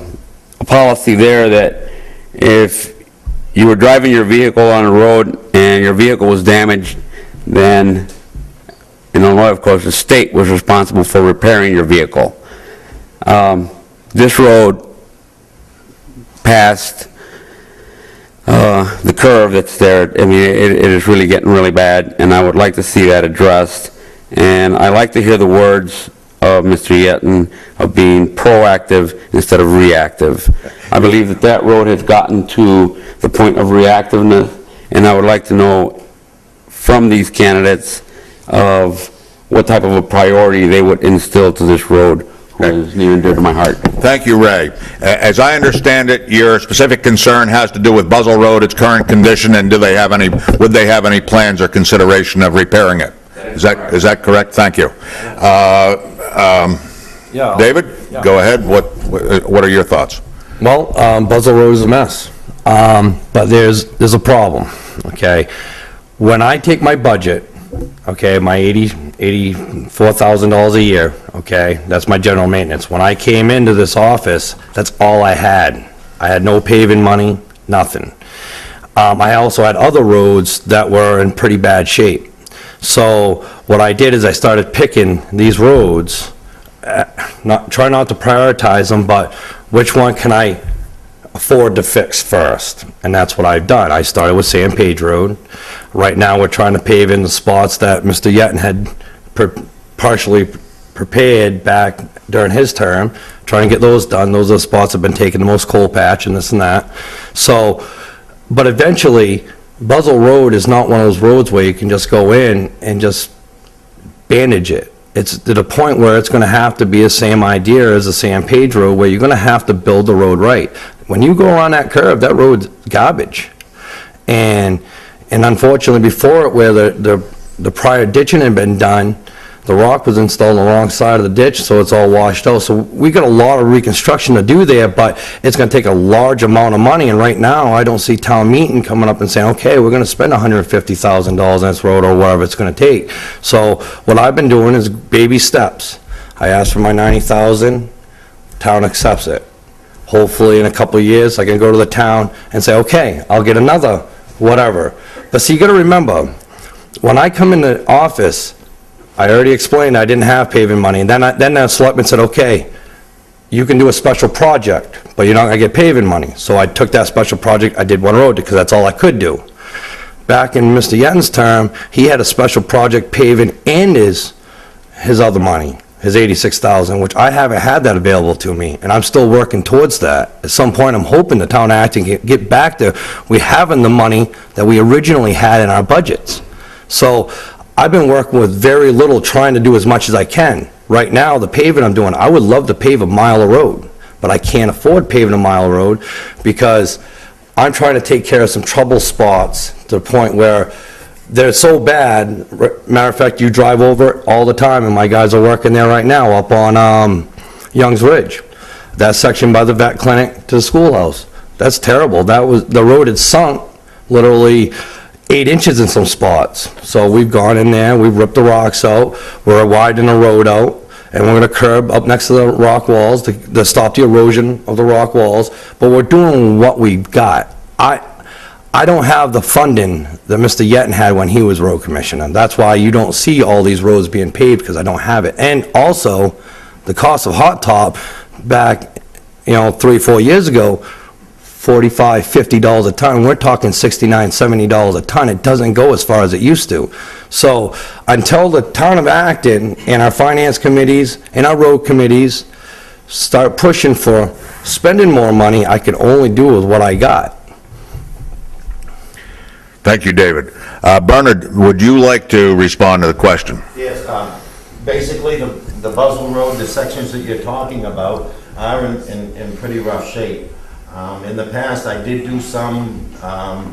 S6: policy there that if you were driving your vehicle on a road and your vehicle was damaged, then in Illinois, of course, the state was responsible for repairing your vehicle. This road past the curve that's there, I mean, it is really getting really bad, and I would like to see that addressed. And I like to hear the words of Mr. Yeton of being proactive instead of reactive. I believe that that road has gotten to the point of reactiveness, and I would like to know from these candidates of what type of a priority they would instill to this road, which is near and dear to my heart.
S1: Thank you, Ray. As I understand it, your specific concern has to do with Buzzell Road, its current condition, and would they have any plans or consideration of repairing it? Is that correct? Thank you. David, go ahead. What are your thoughts?
S8: Well, Buzzell Road is a mess, but there's a problem, okay? When I take my budget, okay, my $84,000 a year, okay, that's my general maintenance. When I came into this office, that's all I had. I had no paving money, nothing. I also had other roads that were in pretty bad shape. So what I did is I started picking these roads, try not to prioritize them, but which one can I afford to fix first? And that's what I've done. I started with San Page Road. Right now, we're trying to pave in the spots that Mr. Yeton had partially prepared back during his term, trying to get those done. Those are the spots that have been taking the most coal patch and this and that. So, but eventually, Buzzell Road is not one of those roads where you can just go in and just bandage it. It's to the point where it's going to have to be the same idea as the San Page Road, where you're going to have to build the road right. When you go around that curve, that road's garbage. And unfortunately, before it, where the prior ditching had been done, the rock was installed on the wrong side of the ditch, so it's all washed out. So we got a lot of reconstruction to do there, but it's going to take a large amount of money. And right now, I don't see town meeting coming up and saying, okay, we're going to spend $150,000 on this road or whatever it's going to take. So what I've been doing is baby steps. I asked for my $90,000, town accepts it. Hopefully in a couple of years, I can go to the town and say, okay, I'll get another whatever. But see, you got to remember, when I come into office, I already explained I didn't have paving money, and then the selectman said, okay, you can do a special project, but you're not gonna get paving money. So I took that special project, I did one road, because that's all I could do. Back in Mr. Yetton's term, he had a special project paving and his other money, his 86,000, which I haven't had that available to me, and I'm still working towards that. At some point, I'm hoping the town of Acton can get back to, we having the money that we originally had in our budgets. So I've been working with very little, trying to do as much as I can. Right now, the paving I'm doing, I would love to pave a mile of road, but I can't afford paving a mile of road because I'm trying to take care of some trouble spots to the point where they're so bad. Matter of fact, you drive over it all the time, and my guys are working there right now up on Youngs Ridge. That section by the vet clinic to the schoolhouse. That's terrible. The road had sunk literally 8 inches in some spots. So we've gone in there, we've ripped the rocks out, we're widening the road out, and we're gonna curb up next to the rock walls to stop the erosion of the rock walls, but we're doing what we've got. I don't have the funding that Mr. Yetton had when he was road commissioner. That's why you don't see all these roads being paved, because I don't have it. And also, the cost of hot top back, 3-4 years ago, $45, $50 a ton. We're talking $69, $70 a ton. It doesn't go as far as it used to. So until the town of Acton and our finance committees and our road committees start pushing for spending more money, I can only do with what I got.
S1: Thank you, David. Bernard, would you like to respond to the question?
S9: Yes, basically, the Buzzell Road, the sections that you're talking about are in pretty rough shape. In the past, I did do some,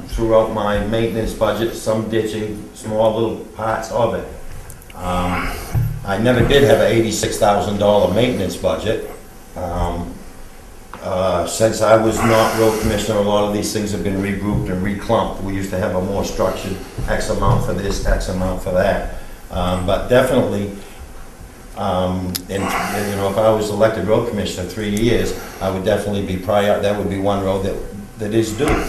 S9: throughout my maintenance budget, some ditching, small little parts of it. I never did have an $86,000 maintenance budget. Since I was not road commissioner, a lot of these things have been regrouped and reclumped. We used to have a more structured X amount for this, X amount for that. But definitely, if I was elected road commissioner 3 years, I would definitely be that would be one road that is due.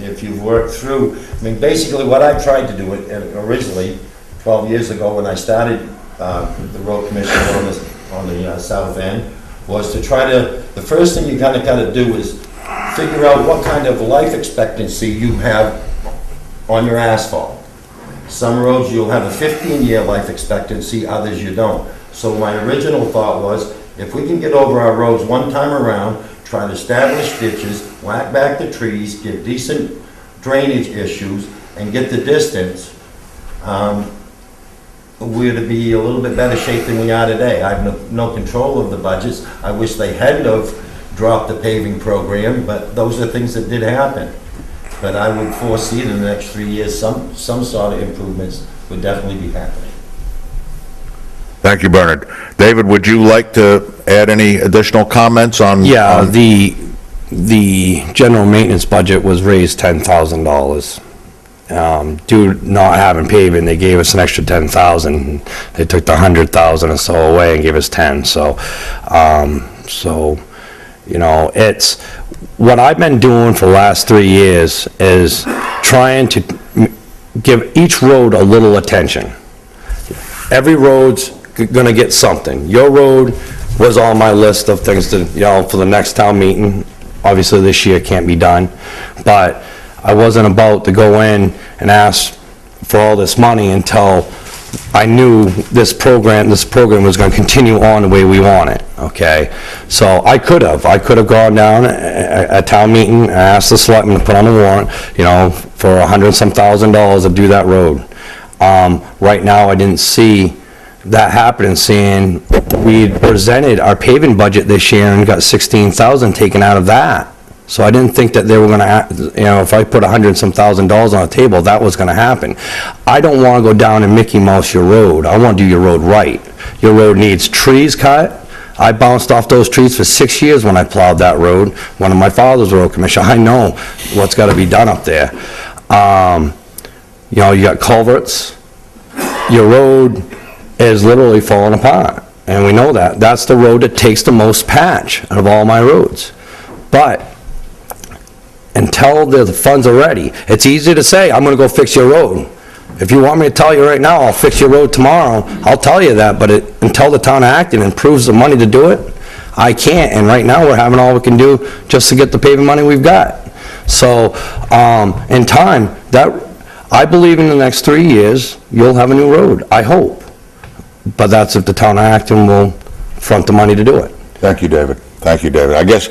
S9: If you've worked through, basically what I tried to do originally, 12 years ago when I started the road commissioner on the south end, was to try to, the first thing you kind of got to do is figure out what kind of life expectancy you have on your asphalt. Some roads you'll have a 15-year life expectancy, others you don't. So my original thought was, if we can get over our roads one time around, try to establish ditches, whack back the trees, get decent drainage issues, and get the distance, we're to be a little bit better shape than we are today. I have no control of the budgets. I wish they hadn't have dropped the paving program, but those are things that did happen. But I would foresee in the next 3 years, some sort of improvements would definitely be happening.
S1: Thank you, Bernard. David, would you like to add any additional comments on?
S8: Yeah, the general maintenance budget was raised $10,000. Due to not having paving, they gave us an extra 10,000. They took the 100,000 or so away and gave us 10. So, it's what I've been doing for the last 3 years is trying to give each road a little attention. Every road's gonna get something. Your road was on my list of things to, for the next town meeting. Obviously, this year can't be done, but I wasn't about to go in and ask for all this money until I knew this program was going to continue on the way we want it, okay? So I could have gone down at town meeting and asked the selectmen to put on a warrant, for $100-some thousand to do that road. Right now, I didn't see that happening, seeing we presented our paving budget this year and got 16,000 taken out of that. So I didn't think that they were gonna, if I put $100-some thousand on the table, that was gonna happen. I don't wanna go down and Mickey Mouse your road. I wanna do your road right. Your road needs trees cut. I bounced off those trees for 6 years when I plowed that road. One of my father's road commissioner. I know what's gotta be done up there. You got culverts. Your road is literally falling apart, and we know that. That's the road that takes the most patch out of all my roads. But until the funds are ready, it's easy to say, I'm gonna go fix your road. If you want me to tell you right now, I'll fix your road tomorrow, I'll tell you that, but until the town of Acton improves the money to do it, I can't, and right now, we're having all we can do just to get the paving money we've got. So, in time, I believe in the next 3 years, you'll have a new road, I hope. But that's if the town of Acton will front the money to do it.
S1: Thank you, David. Thank you, David. I guess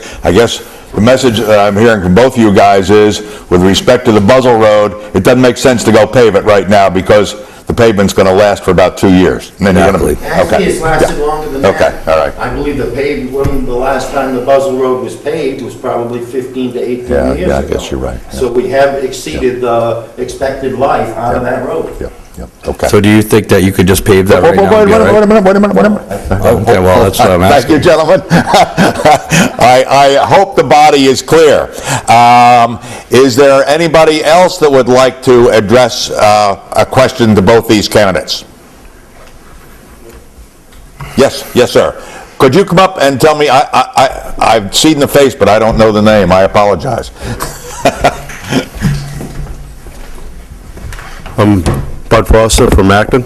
S1: the message that I'm hearing from both of you guys is, with respect to the Buzzell Road, it doesn't make sense to go pave it right now because the pavement's gonna last for about 2 years. And then you're gonna.
S9: Actually, it's lasted longer than that.
S1: Okay, all right.
S9: I believe the last time the Buzzell Road was paved was probably 15 to 18 years ago.
S1: Yeah, I guess you're right.
S9: So we have exceeded the expected life out of that road.
S1: Yep, okay.
S8: So do you think that you could just pave that right now?
S1: Wait
S8: and be all right?
S1: a minute.
S8: Okay, well, that's what I'm
S1: Thank you,
S8: asking.
S1: gentlemen. I hope the body is clear. Is there anybody else that would like to address a question to both these candidates? Yes, sir. Could you come up and tell me, I've seen the face, but I don't know the name. I apologize.
S11: I'm Bud Foster from Acton.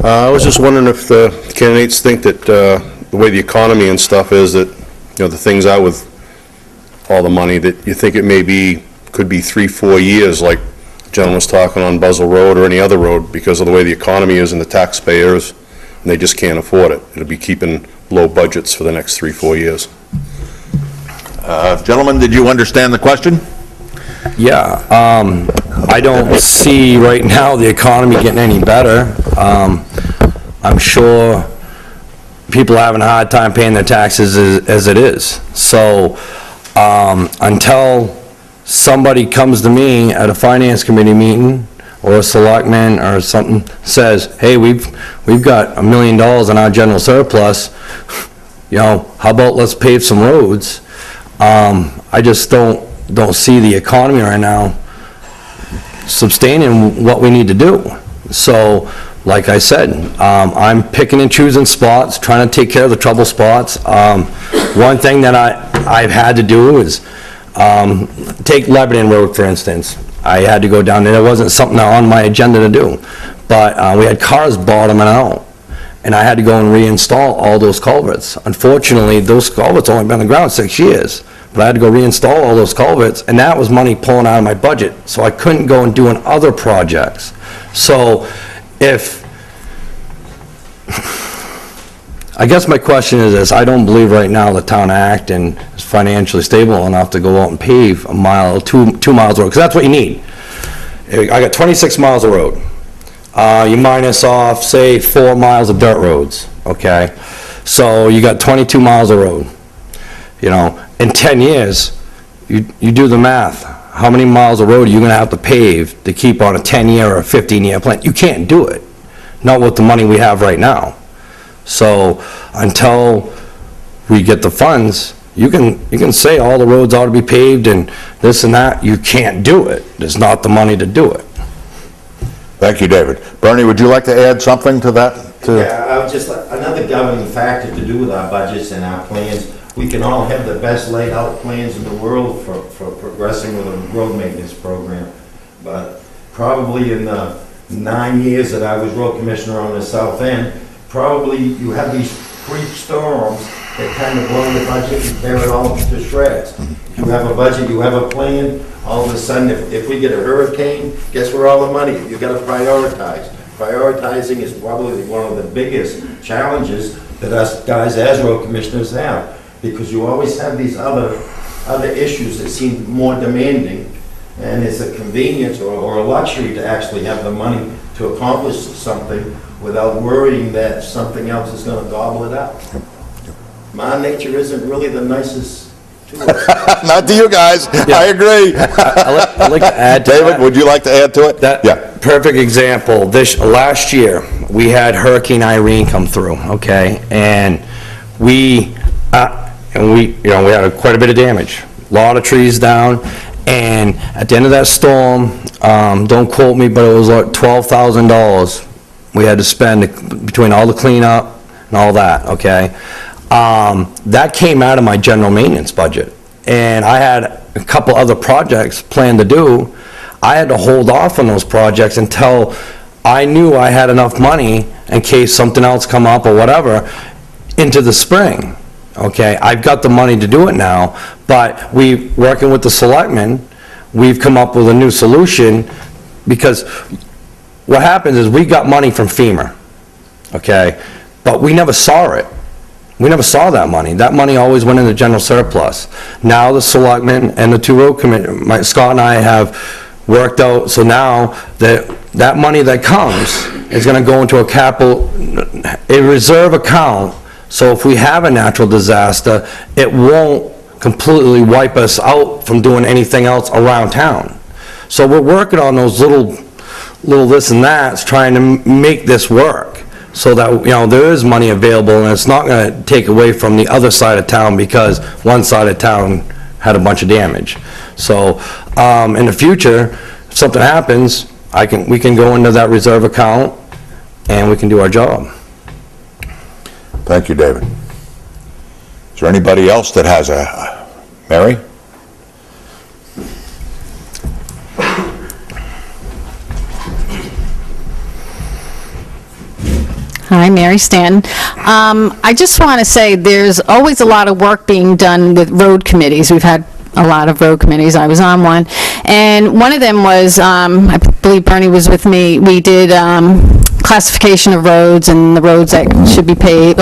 S11: I was just wondering if the candidates think that the way the economy and stuff is, that, the things are with all the money, that you think it could be 3-4 years, like the gentleman was talking on Buzzell Road or any other road, because of the way the economy is and the taxpayers, and they just can't afford it. It'll be keeping low budgets for the next 3-4 years.
S1: Gentlemen, did you understand the question?
S8: Yeah, I don't see right now the economy getting any better. I'm sure people are having a hard time paying their taxes as it is. So, until somebody comes to me at a finance committee meeting, or a selectman or something, says, hey, we've got $1 million in our general surplus, how about let's pave some roads? I just don't see the economy right now sustaining what we need to do. So, like I said, I'm picking and choosing spots, trying to take care of the trouble spots. One thing that I've had to do is, take Lebanon Road, for instance. I had to go down there. It wasn't something on my agenda to do. But we had cars bottoming out, and I had to go and reinstall all those culverts. Unfortunately, those culverts only been on the ground 6 years. But I had to go reinstall all those culverts, and that was money pulling out of my budget. So I couldn't go and do other projects. So I guess my question is this: I don't believe right now the town of Acton is financially stable enough to go out and pave a mile, 2 miles of road, because that's what you need. I got 26 miles of road. You minus off, say, 4 miles of dirt roads, okay? So you got 22 miles of road. In 10 years, you do the math. How many miles of road are you gonna have to pave to keep on a 10-year or a 15-year plan? You can't do it. Not with the money we have right now. So until we get the funds, you can say all the roads ought to be paved and this and that. You can't do it. There's not the money to do it.
S1: Thank you, David. Bernie, would you like to add something to that?
S9: Yeah, I would just, another governing factor to do with our budgets and our plans, we can all have the best laid out plans in the world for progressing with a road maintenance program. But probably in the 9 years that I was road commissioner on the south end, probably you have these freak storms that kind of blow the budget and tear it all to shreds. You have a budget, you have a plan, all of a sudden, if we get a hurricane, guess where all the money? You gotta prioritize. Prioritizing is probably one of the biggest challenges that us guys as road commissioners have, because you always have these other issues that seem more demanding, and it's a convenience or a luxury to actually have the money to accomplish something without worrying that something else is gonna gobble it up. My nature isn't really the nicest to us.
S1: Not to you guys. I agree.
S8: I'd like to add to
S1: David,
S8: that.
S1: would you like to add to it?
S8: Perfect example. Last year, we had Hurricane Irene come through, okay? And we had quite a bit of damage. A lot of trees down. And at the end of that storm, don't quote me, but it was like $12,000 we had to spend between all the cleanup and all that, okay? That came out of my general maintenance budget. And I had a couple other projects planned to do. I had to hold off on those projects until I knew I had enough money in case something else come up or whatever into the spring. okay? I've got the money to do it now, but working with the selectmen, we've come up with a new solution, because what happens is we got money from FEMA, okay? But we never saw it. We never saw that money. That money always went in the general surplus. Now the selectmen and the two road committee, Scott and I have worked out, so now that money that comes is gonna go into a reserve account, so if we have a natural disaster, it won't completely wipe us out from doing anything else around town. So we're working on those little this and that's, trying to make this work, so that, you know, there is money available, and it's not gonna take away from the other side of town because one side of town had a bunch of damage. So, in the future, if something happens, we can go into that reserve account, and we can do our job.
S1: Thank you, David. Is there anybody else that has Mary?
S5: Hi, Mary Stanton. I just want to say there's always a lot of work being done with road committees. We've had a lot of road committees. I was on one. And one of them was, I believe Bernie was with me, we did classification of roads and the roads that should be paved,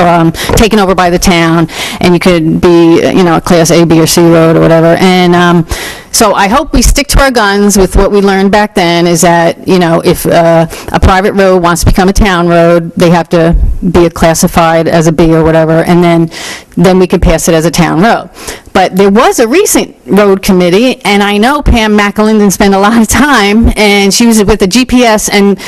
S5: taken over by the town, and you could be, a class A, B, or C road or whatever. And so I hope we stick to our guns with what we learned back then, is that, if a private road wants to become a town road, they have to be classified as a B or whatever, and then we could pass it as a town road. But there was a recent road committee, and I know Pam McAlinden spent a lot of time, and she was with the GPS and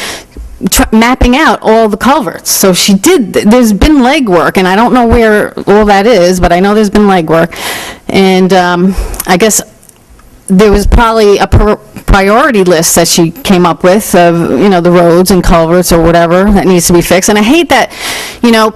S5: mapping out all the culverts. So she did, there's been legwork, and I don't know where all that is, but I know there's been legwork. And I guess there was probably a priority list that she came up with of, the roads and culverts or whatever that needs to be fixed. And I hate that,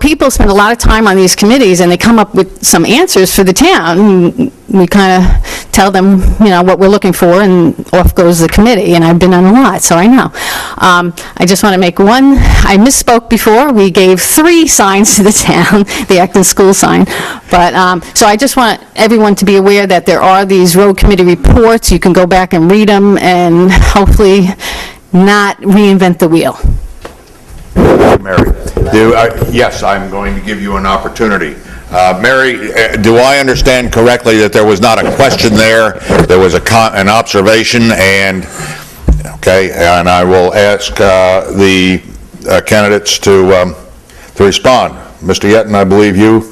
S5: people spend a lot of time on these committees and they come up with some answers for the town. We kind of tell them, what we're looking for, and off goes the committee. And I've been on a lot, so I know. I just want to make one, I misspoke before. We gave 3 signs to the town, the Acton School sign. But, so I just want everyone to be aware that there are these road committee reports. You can go back and read them and hopefully not reinvent the wheel.
S1: Mary, yes, I'm going to give you an opportunity. Mary, do I understand correctly that there was not a question there? There was an observation, and I will ask the candidates to respond. Mr. Yetton, I believe you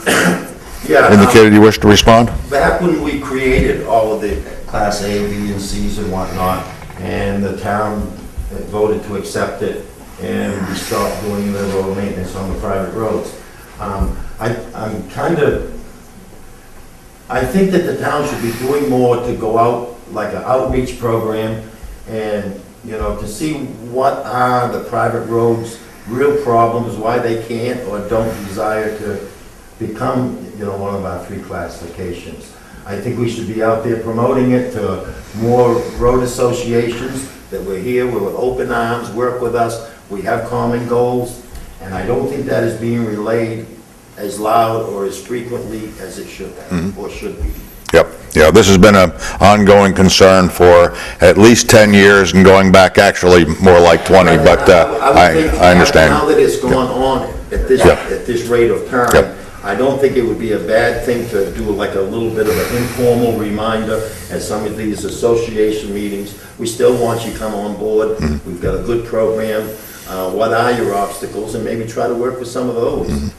S1: indicated you wish to respond.
S9: Back when we created all of the Class A, B, and Cs and whatnot, and the town voted to accept it, and we stopped doing the road maintenance on the private roads. I think that the town should be doing more to go out, like an outreach program, and, to see what are the private roads' real problems, why they can't or don't desire to become, one of our 3 classifications. I think we should be out there promoting it to more road associations, that we're here, we're with open arms, work with us, we have common goals, and I don't think that is being relayed as loud or as frequently as it should have, or should be.
S1: Yep. Yeah, this has been an ongoing concern for at least 10 years, and going back actually more like 20, but I understand.
S9: Now that it's gone on at this rate of time, I don't think it would be a bad thing to do like a little bit of an informal reminder at some of these association meetings. We still want you to come on board. We've got a good program. What are your obstacles? And maybe try to work with some of those.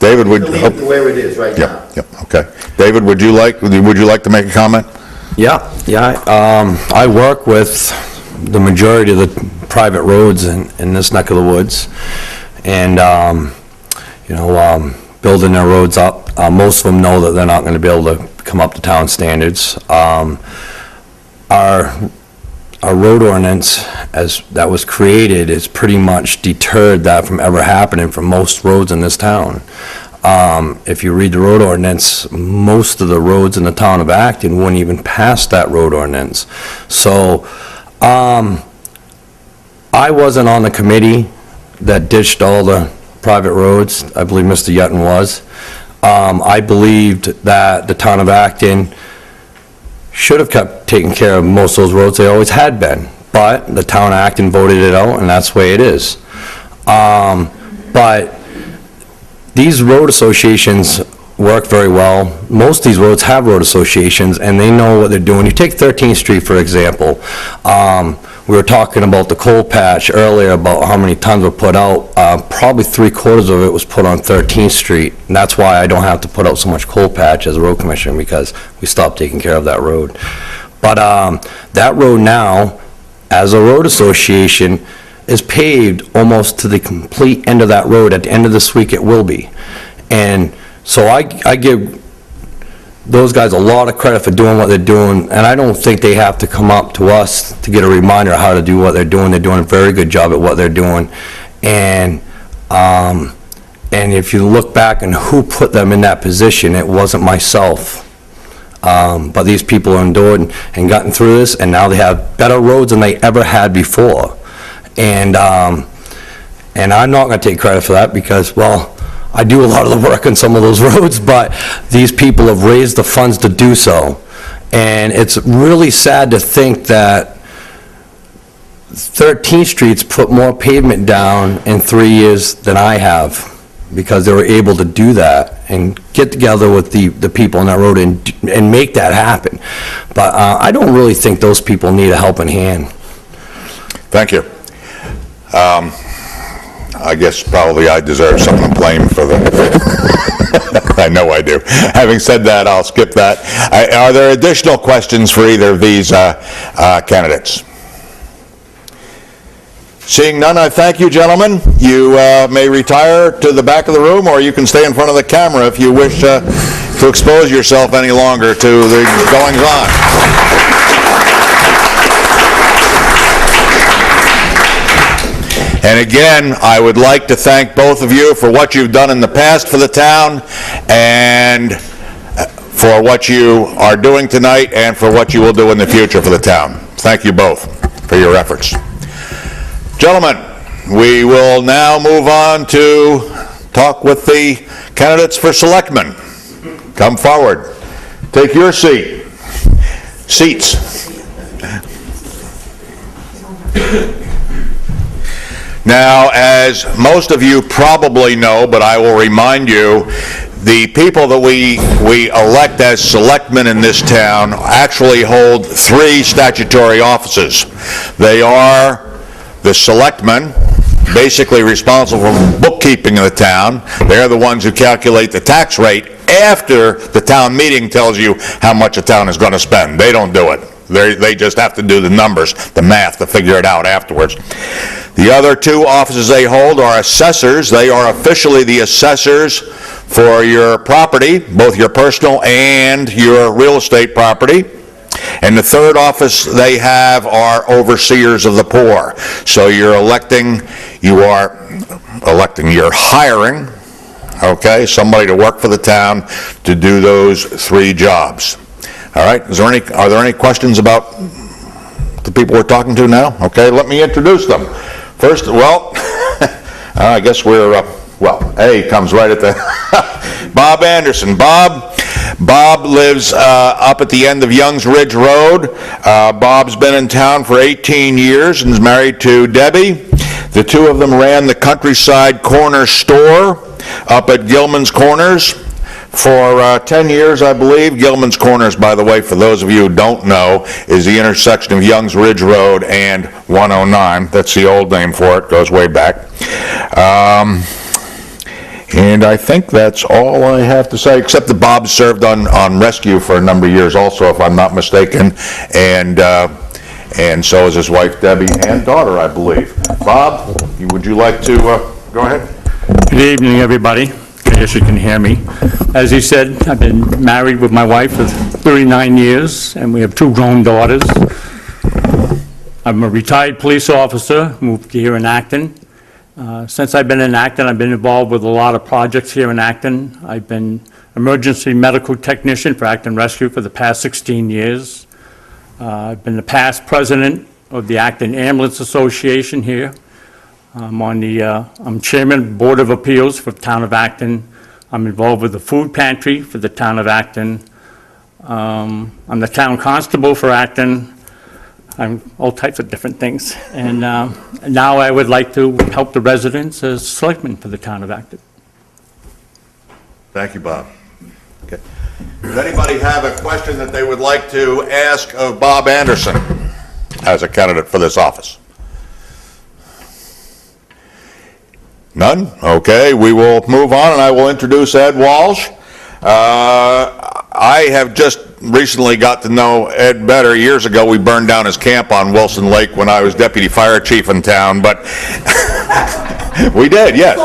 S1: David, would
S9: leave it where it is right now.
S1: Okay. David, would you like to make a comment?
S8: Yeah. I work with the majority of the private roads in this neck of the woods, and building their roads up. Most of them know that they're not going to be able to come up to town standards. Our road ordinance, as that was created, is pretty much deterred that from ever happening for most roads in this town. If you read the road ordinance, most of the roads in the town of Acton wouldn't even pass that road ordinance. So, I wasn't on the committee that ditched all the private roads. I believe Mr. Yetton was. I believed that the town of Acton should have kept taking care of most of those roads. They always had been. But the town of Acton voted it out, and that's the way it is. But these road associations work very well. Most of these roads have road associations, and they know what they're doing. You take 13th Street, for example. We were talking about the coal patch earlier, about how many tons were put out. Probably 3/4 of it was put on 13th Street, and that's why I don't have to put out so much coal patch as a road commissioner, because we stopped taking care of that road. But that road now, as a road association, is paved almost to the complete end of that road. At the end of this week, it will be. And so I give those guys a lot of credit for doing what they're doing, and I don't think they have to come up to us to get a reminder of how to do what they're doing. They're doing a very good job at what they're doing. And if you look back on who put them in that position, it wasn't myself. But these people endured and gotten through this, and now they have better roads than they ever had before. And I'm not going to take credit for that because, well, I do a lot of the work on some of those roads, but these people have raised the funds to do so. And it's really sad to think that 13th Street's put more pavement down in 3 years than I have, because they were able to do that and get together with the people on that road and make that happen. But I don't really think those people need a helping hand.
S1: Thank you. I guess probably I deserve some of the blame for the... I know I do. Having said that, I'll skip that. Are there additional questions for either of these candidates? Seeing none, I thank you, gentlemen. You may retire to the back of the room, or you can stay in front of the camera if you wish to expose yourself any longer to the goings-on. And again, I would like to thank both of you for what you've done in the past for the town, and for what you are doing tonight, and for what you will do in the future for the town. Thank you both for your efforts. Gentlemen, we will now move on to talk with the candidates for selectmen. Come forward. Take your seats. Now, as most of you probably know, but I will remind you, the people that we elect as selectmen in this town actually hold 3 statutory offices. They are the selectmen, basically responsible for bookkeeping of the town. They're the ones who calculate the tax rate after the town meeting tells you how much the town is going to spend. They don't do it. They just have to do the numbers, the math, to figure it out afterwards. The other 2 offices they hold are assessors. They are officially the assessors for your property, both your personal and your real estate property. And the 3rd office they have are overseers of the poor. So you're hiring, okay, somebody to work for the town to do those 3 jobs. All right, are there any questions about the people we're talking to now? Okay, let me introduce them. First, well, I guess A comes right at the... Bob Anderson. Bob lives up at the end of Youngs Ridge Road. Bob's been in town for 18 years and is married to Debbie. The 2 of them ran the Countryside Corner store up at Gilman's Corners for 10 years, I believe. Gilman's Corners, by the way, for those of you who don't know, is the intersection of Youngs Ridge Road and 109. That's the old name for it, goes way back. And I think that's all I have to say, except that Bob served on rescue for a number of years also, if I'm not mistaken, and so is his wife Debbie and daughter, I believe. Bob, would you like to go ahead?
S12: Good evening, everybody. I guess you can hear me. As he said, I've been married with my wife for 39 years, and we have 2 grown daughters. I'm a retired police officer, moved here in Acton. Since I've been in Acton, I've been involved with a lot of projects here in Acton. I've been emergency medical technician for Acton Rescue for the past 16 years. I've been the past president of the Acton Ambulance Association here. I'm chairman of the Board of Appeals for the Town of Acton, I'm involved with the food pantry for the town of Acton. I'm the town constable for Acton. I'm all types of different things. And now I would like to help the residents as selectman for the town of Acton.
S1: Thank you, Bob. Okay. Does anybody have a question that they would like to ask of Bob Anderson as a candidate for this office? None? Okay, we will move on, and I will introduce Ed Walsh. I have just recently got to know Ed better. Years ago, we burned down his camp on Wilson Lake when I was deputy fire chief in town, but we did, yes.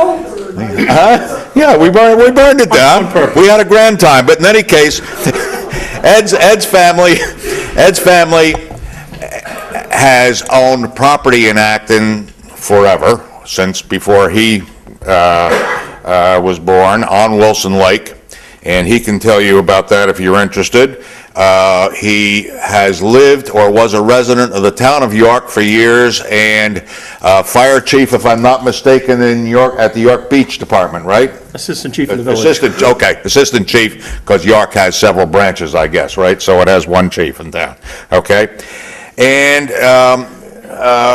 S1: Yeah, we burned it down. We had a grand time, but in any case, Ed's family has owned property in Acton forever, since before he was born, on Wilson Lake, and he can tell you about that if you're interested. He has lived or was a resident of the town of York for years, and fire chief, if I'm not mistaken, in York, at the York Beach Department, right?
S12: Assistant chief of the village.
S1: Assistant chief, because York has several branches, I guess, right? So it has one chief in town, okay? And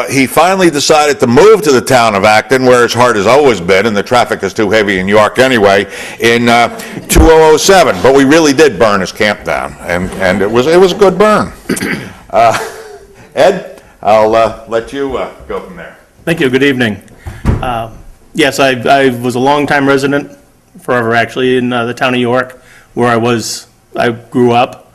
S1: he finally decided to move to the town of Acton, where his heart has always been, and the traffic is too heavy in York anyway, in 2007. But we really did burn his camp down, and it was a good burn. Ed, I'll let you go from there.
S13: Thank you. Good evening. Yes, I was a longtime resident, forever actually, in the town of York, where I grew up.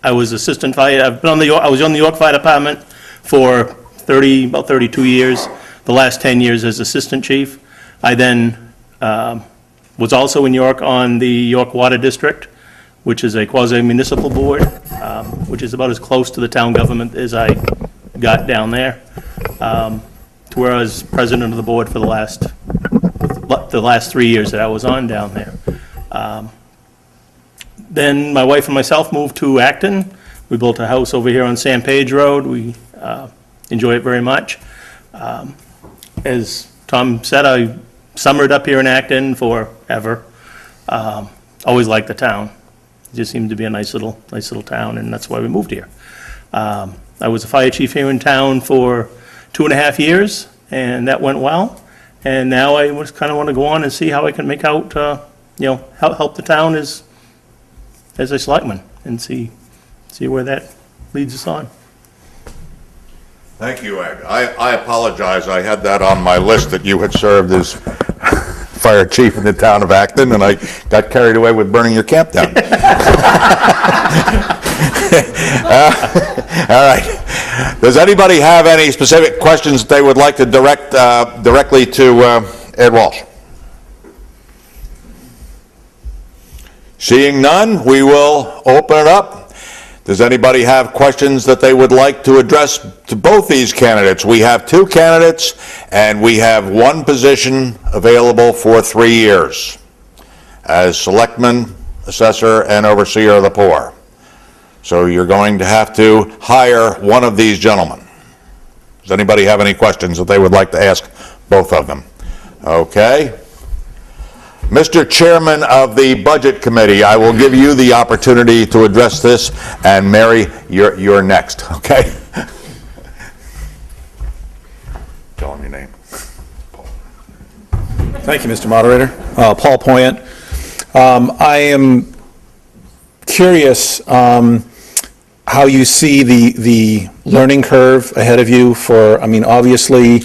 S13: I was assistant fire. I was on the York Fire Department for about 32 years. The last 10 years as assistant chief. I then was also in York on the York Water District, which is a quasi-municipal board, which is about as close to the town government as I got down there. To where I was president of the board for the last 3 years that I was on down there. Then my wife and myself moved to Acton. We built a house over here on San Page Road. We enjoy it very much. As Tom said, I summered up here in Acton forever. Always liked the town. It just seemed to be a nice little town, and that's why we moved here. I was a fire chief here in town for 2.5 years, and that went well. And now I just kind of want to go on and see how I can make out, help the town as a selectman, and see where that leads us on.
S1: Thank you, Ed. I apologize. I had that on my list that you had served as fire chief in the town of Acton, and I got carried away with burning your camp down. All right. Does anybody have any specific questions that they would like to direct directly to Ed Walsh? Seeing none, we will open it up. Does anybody have questions that they would like to address to both these candidates? We have 2 candidates, and we have 1 position available for 3 years as selectman, assessor, and overseer of the poor. So you're going to have to hire one of these gentlemen. Does anybody have any questions that they would like to ask both of them? Okay. Mr. Chairman of the Budget Committee, I will give you the opportunity to address this, and Mary, you're next, okay? Tell them your name.
S14: Thank you, Mr. Moderator. Paul Poyant. I am curious how you see the learning curve ahead of you for, obviously,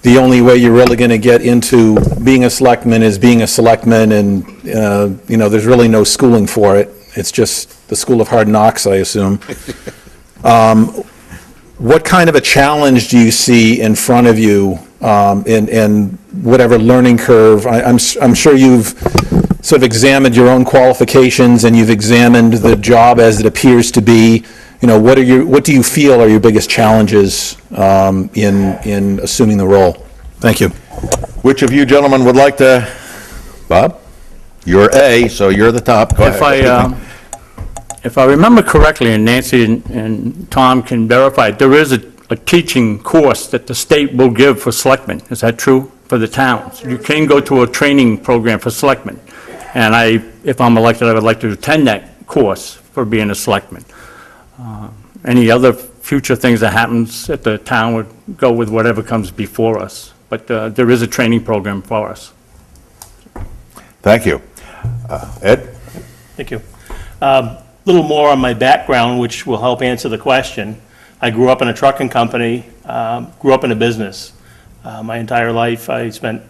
S14: the only way you're really going to get into being a selectman is being a selectman, and, there's really no schooling for it. It's just the school of hard knocks, I assume. What kind of a challenge do you see in front of you in whatever learning curve? I'm sure you've sort of examined your own qualifications, and you've examined the job as it appears to be. What do you feel are your biggest challenges in assuming the role? Thank you.
S1: Which of you gentlemen would like to? Bob? You're A, so you're the top. Go ahead.
S12: If I remember correctly, and Nancy and Tom can verify, there is a teaching course that the state will give for selectmen. Is that true, for the towns. You can go to a training program for selectmen. And if I'm elected, I would like to attend that course for being a selectman. Any other future things that happens at the town would go with whatever comes before us. But there is a training program for us.
S1: Thank you. Ed?
S13: Thank you. Little more on my background, which will help answer the question. I grew up in a trucking company, grew up in a business. My entire life, I spent,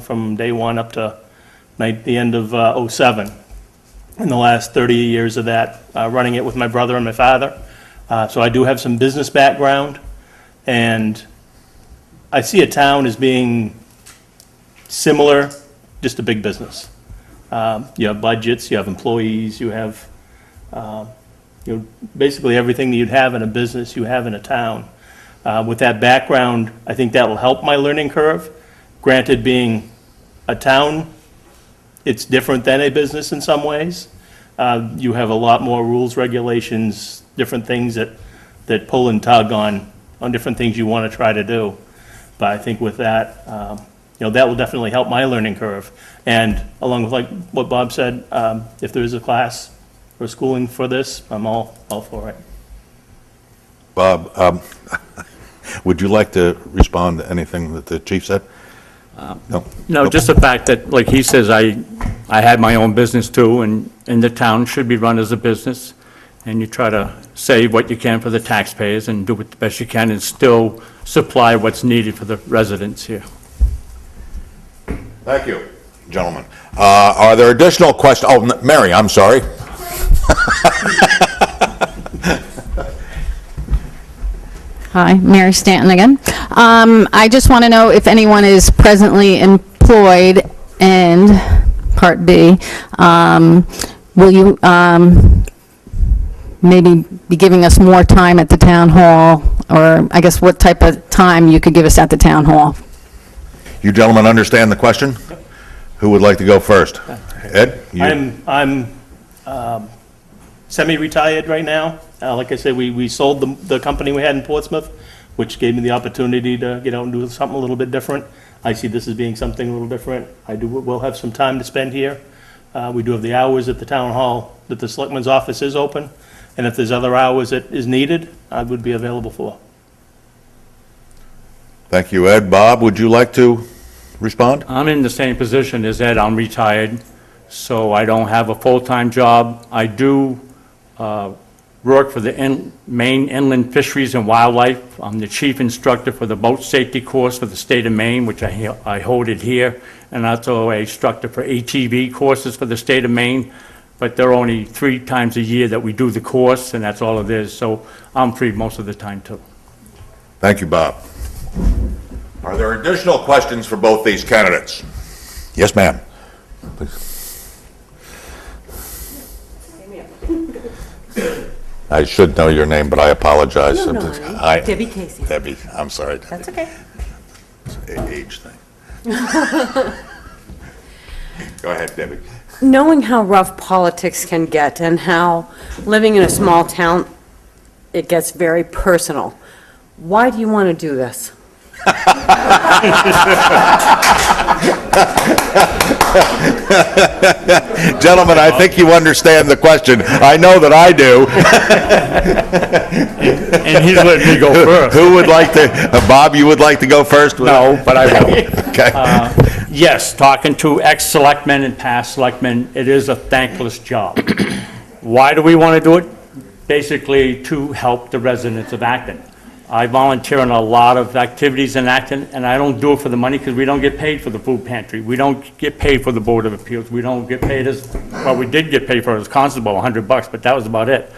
S13: from day one up to the end of '07. In the last 30 years of that, running it with my brother and my father. So I do have some business background, and I see a town as being similar, just a big business. You have budgets, you have employees, you have, basically everything that you'd have in a business, you have in a town. With that background, I think that will help my learning curve. Granted, being a town, it's different than a business in some ways. You have a lot more rules, regulations, different things that pull and tug on different things you want to try to do. But I think with that, that will definitely help my learning curve. And along with like what Bob said, if there is a class or schooling for this, I'm all for it.
S1: Bob, would you like to respond to anything that the chief said? No?
S12: No, just the fact that, like he says, I had my own business too, and the town should be run as a business, and you try to save what you can for the taxpayers and do it the best you can and still supply what's needed for the residents here.
S1: Thank you, gentlemen. Are there additional questions? Oh, Mary, I'm sorry.
S5: Hi, Mary Stanton again. I just want to know if anyone is presently employed, and Part B, will you maybe be giving us more time at the town hall, or I guess what type of time you could give us at the town hall?
S1: You gentlemen understand the question? Who would like to go first? Ed? You?
S13: I'm semi-retired right now. Like I said, we sold the company we had in Portsmouth, which gave me the opportunity to get out and do something a little bit different. I see this as being something a little different. We'll have some time to spend here. We do have the hours at the town hall that the selectman's office is open, and if there's other hours that is needed, I would be available for.
S1: Thank you, Ed. Bob, would you like to respond?
S12: I'm in the same position as Ed. I'm retired, so I don't have a full-time job. I do work for the Maine Inland Fisheries and Wildlife. I'm the chief instructor for the boat safety course for the state of Maine, which I hold it here, and also a instructor for ATV courses for the state of Maine. But they're only 3 times a year that we do the course, and that's all it is. So I'm free most of the time, too.
S1: Thank you, Bob. Are there additional questions for both these candidates? Yes, ma'am. Please. I should know your name, but I apologize.
S2: You know my name. Debbie Casey.
S1: Debbie, I'm sorry.
S2: That's okay.
S1: It's an age thing. Go ahead, Debbie.
S2: Knowing how rough politics can get and how living in a small town, it gets very personal, why do you want to do this?
S1: Gentlemen, I think you understand the question. I know that I do.
S12: And he's letting me go first.
S1: Who would like to, Bob, you would like to go first?
S12: No, but I will.
S1: Okay.
S12: Yes, talking to ex-selectmen and past selectmen, it is a thankless job. Why do we want to do it? Basically, to help the residents of Acton. I volunteer on a lot of activities in Acton, and I don't do it for the money because we don't get paid for the food pantry. We don't get paid for the Board of Appeals. We don't get paid we did get paid for it as constable, $100, but that was about it.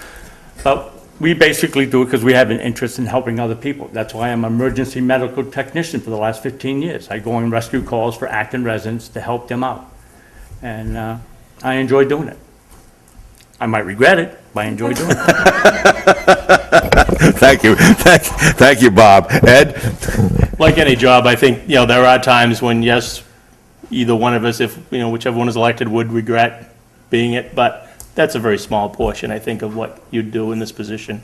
S12: But we basically do it because we have an interest in helping other people. That's why I'm an emergency medical technician for the last 15 years. I go and rescue calls for Acton residents to help them out. And I enjoy doing it. I might regret it, but I enjoy doing it.
S1: Thank you. Thank you, Bob. Ed?
S13: Like any job, I think, there are times when, yes, either one of us, if, whichever one is elected, would regret being it, but that's a very small portion, I think, of what you'd do in this position.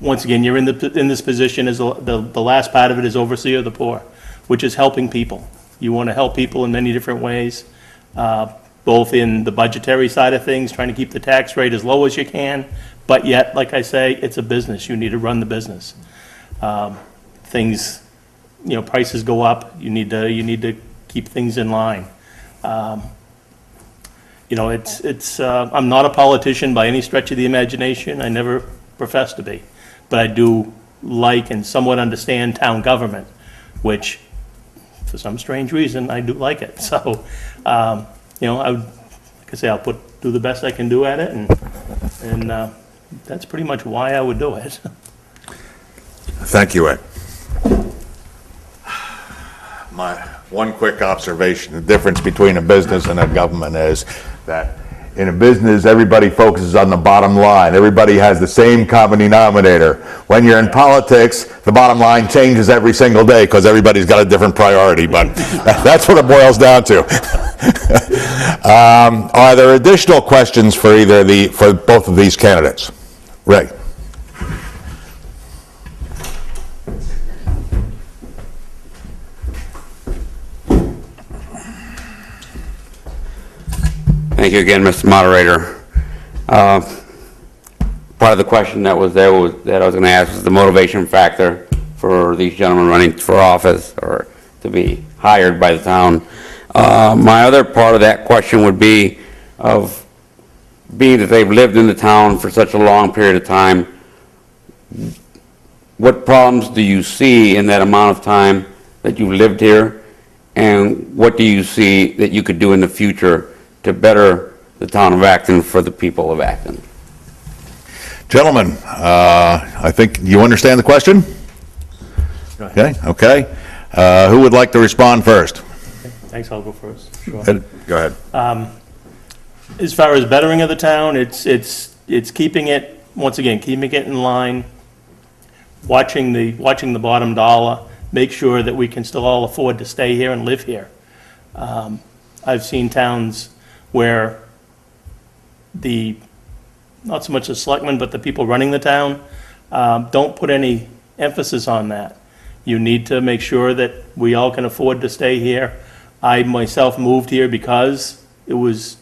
S13: Once again, you're in this position, as the last part of it is overseer of the poor, which is helping people. You want to help people in many different ways, both in the budgetary side of things, trying to keep the tax rate as low as you can, but yet, like I say, it's a business. You need to run the business. Things, prices go up. You need to keep things in line. I'm not a politician by any stretch of the imagination. I never professed to be. But I do like and somewhat understand town government, which, for some strange reason, I do like it. So, I would, like I say, I'll do the best I can do at it, and that's pretty much why I would do it.
S1: Thank you, Ed. My one quick observation, the difference between a business and a government is that in a business, everybody focuses on the bottom line. Everybody has the same common denominator. When you're in politics, the bottom line changes every single day because everybody's got a different priority, but that's what it boils down to. Are there additional questions for for both of these candidates? Ray.
S6: Thank you again, Mr. Moderator. Part of the question that was there that I was going to ask was the motivation factor for these gentlemen running for office or to be hired by the town. My other part of that question would be of being that they've lived in the town for such a long period of time, what problems do you see in that amount of time that you lived here, and what do you see that you could do in the future to better the town of Acton for the people of Acton?
S1: Gentlemen, I think you understand the question? Okay. Who would like to respond first?
S13: Thanks, I'll go first. Sure.
S1: Go ahead.
S13: As far as bettering of the town, it's keeping it, once again, keeping it in line, watching the bottom dollar, make sure that we can still all afford to stay here and live here. I've seen towns where not so much the selectmen, but the people running the town, don't put any emphasis on that. You need to make sure that we all can afford to stay here. I myself moved here because it was,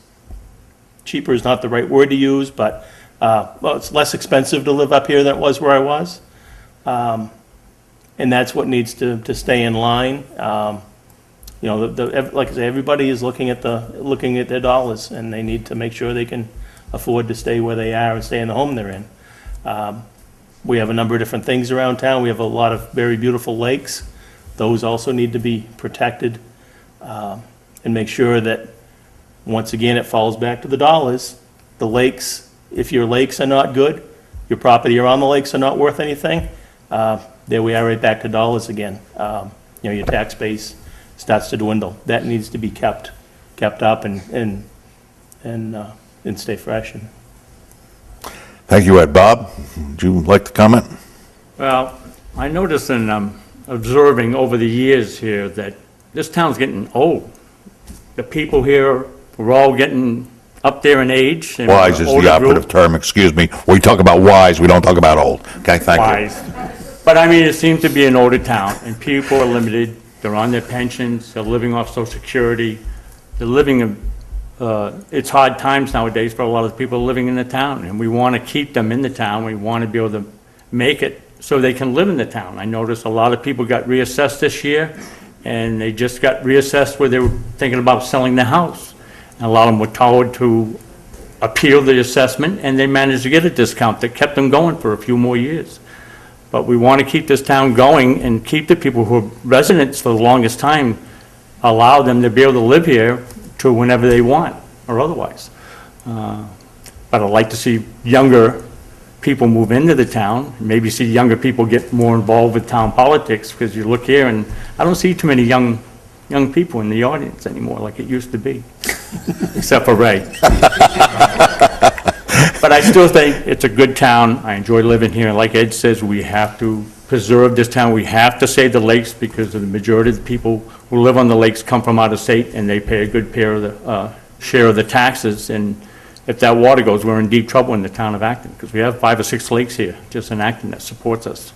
S13: cheaper is not the right word to use, but, it's less expensive to live up here than it was where I was. And that's what needs to stay in line. Like I say, everybody is looking at their dollars, and they need to make sure they can afford to stay where they are and stay in the home they're in. We have a number of different things around town. We have a lot of very beautiful lakes. Those also need to be protected, and make sure that, once again, it falls back to the dollars. The lakes, if your lakes are not good, your property around the lakes are not worth anything, there we are right back to dollars again. Your tax base starts to dwindle. That needs to be kept up and stay fresh.
S1: Thank you, Ed. Bob, would you like to comment?
S12: Well, I noticed in observing over the years here that this town's getting old. The people here are all getting up there in age. and
S1: Wise is
S12: older
S1: the operative
S12: group.
S1: term, excuse me. We talk about wise, we don't talk about old. Okay, thank you.
S12: Wise. But I mean, it seems to be an older town, and people are limited. They're on their pensions, they're living off Social Security. They're living, it's hard times nowadays for a lot of the people living in the town, and we want to keep them in the town. We want to be able to make it so they can live in the town. I noticed a lot of people got reassessed this year, and they just got reassessed where they were thinking about selling their house. And a lot of them were told to appeal the assessment, and they managed to get a discount that kept them going for a few more years. But we want to keep this town going and keep the people who are residents for the longest time, allow them to be able to live here to whenever they want or otherwise. But I'd like to see younger people move into the town, maybe see younger people get more involved with town politics, because you look here and I don't see too many young people in the audience anymore like it used to be, except for Ray. But I still think it's a good town. I enjoy living here. Like Ed says, we have to preserve this town. We have to save the lakes because the majority of the people who live on the lakes come from out of state, and they pay a good share of the taxes. And if that water goes, we're in deep trouble in the town of Acton, because we have 5 or 6 lakes here, just in Acton, that supports us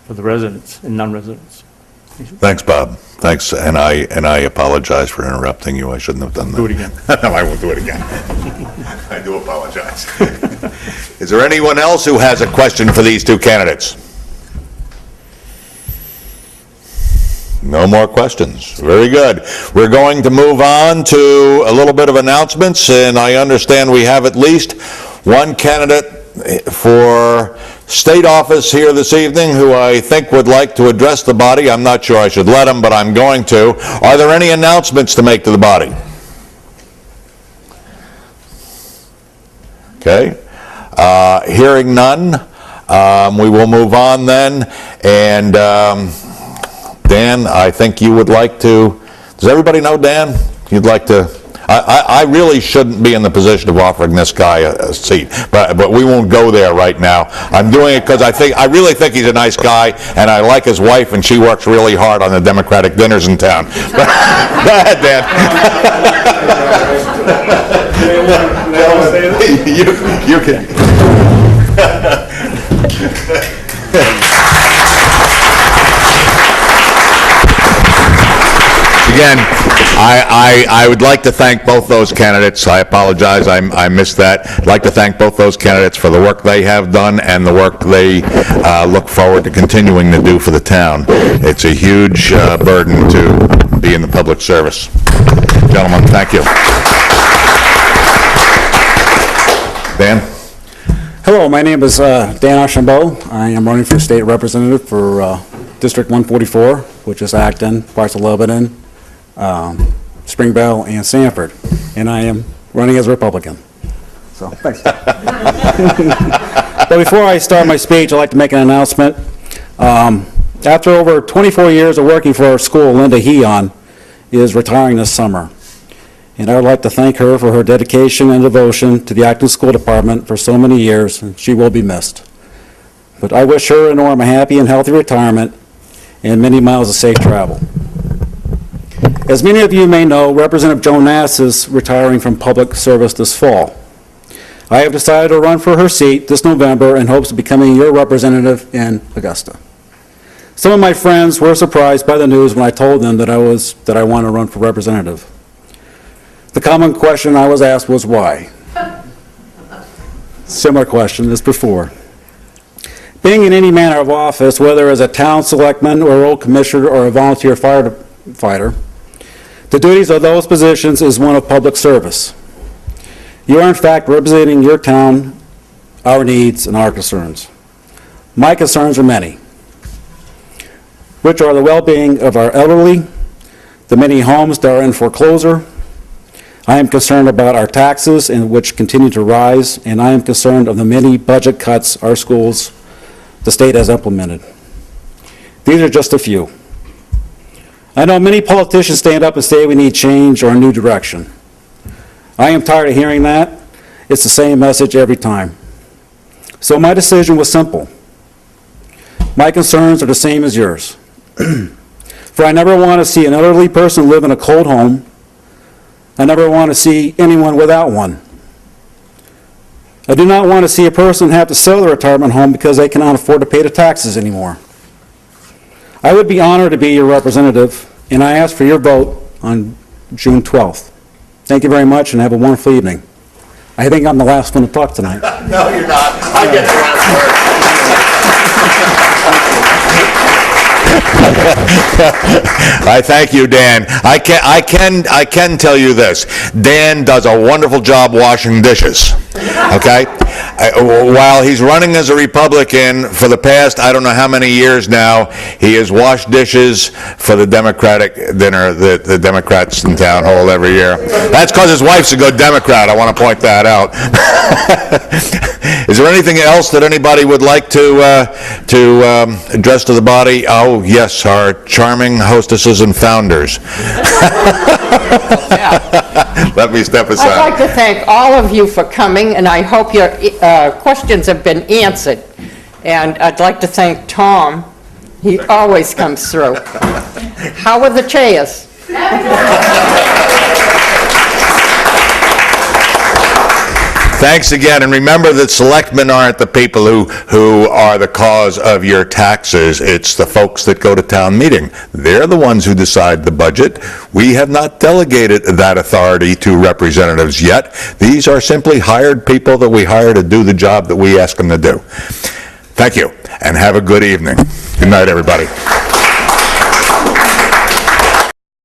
S12: for the residents and non-residents.
S1: Thanks, Bob. Thanks, and I apologize for interrupting you. I shouldn't have done that.
S12: Do it again.
S1: No, I won't do it again. I do apologize. Is there anyone else who has a question for these two candidates? No more questions. Very good. We're going to move on to a little bit of announcements, and I understand we have at least one candidate for state office here this evening who I think would like to address the body. I'm not sure I should let him, but I'm going to. Are there any announcements to make to the body? Okay. Hearing none, we will move on then. And Dan, I think you would like to, does everybody know Dan? You'd like to, I really shouldn't be in the position of offering this guy a seat, but we won't go there right now. I'm doing it because I really think he's a nice guy, and I like his wife, and she works really hard on the Democratic dinners in town. Go ahead, Dan. You can. Again, I would like to thank both those candidates. I apologize, I missed that. I'd like to thank both those candidates for the work they have done and the work they look forward to continuing to do for the town. It's a huge burden to be in the public service. Gentlemen, thank you. Dan?
S15: Hello, my name is Dan Archambault. I am running for state representative for District 144, which is Acton, parts of Lebanon, Springvale, and Sanford, and I am running as a Republican. So, thanks. But before I start my speech, I'd like to make an announcement. After over 24 years of working for our school, Linda Heon is retiring this summer. And I would like to thank her for her dedication and devotion to the Acton School Department for so many years, and she will be missed. But I wish her and Norm a happy and healthy retirement and many miles of safe travel. As many of you may know, Representative Joan Nass is retiring from public service this fall. I have decided to run for her seat this November in hopes of becoming your representative in Augusta. Some of my friends were surprised by the news when I told them that I want to run for representative. The common question I was asked was why? Similar question as before. Being in any manner of office, whether as a town selectman or road commissioner or a volunteer firefighter, the duties of those positions is one of public service. You are in fact representing your town, our needs, and our concerns. My concerns are many, which are the well-being of our elderly, the many homes that are in foreclosure. I am concerned about our taxes, and which continue to rise, and I am concerned of the many budget cuts our schools, the state has implemented. These are just a few. I know many politicians stand up and say we need change or a new direction. I am tired of hearing that. It's the same message every time. So my decision was simple. My concerns are the same as yours. For I never want to see an elderly person live in a cold home. I never want to see anyone without one. I do not want to see a person have to sell their retirement home because they cannot afford to pay the taxes anymore. I would be honored to be your representative, and I ask for your vote on June 12th. Thank you very much, and have a wonderful evening. I think I'm the last one to talk tonight.
S1: No, you're not. I get the last word. I thank you, Dan. I can tell you this. Dan does a wonderful job washing dishes. Okay? While he's running as a Republican for the past, I don't know how many years now, he has washed dishes for the Democratic dinner that the Democrats in town hold every year. That's because his wife's a good Democrat. I want to point that out. Is there anything else that anybody would like to address to the body? Oh, yes, our charming hostesses and founders. Let me step aside.
S16: I'd like to thank all of you for coming, and I hope your questions have been answered. And I'd like to thank Tom. He always comes through. How are the chairs?
S1: Thanks again, and remember that selectmen aren't the people who are the cause of your taxes. It's the folks that go to town meeting. They're the ones who decide the budget. We have not delegated that authority to representatives yet. These are simply hired people that we hire to do the job that we ask them to do. Thank you, and have a good evening. Good night, everybody.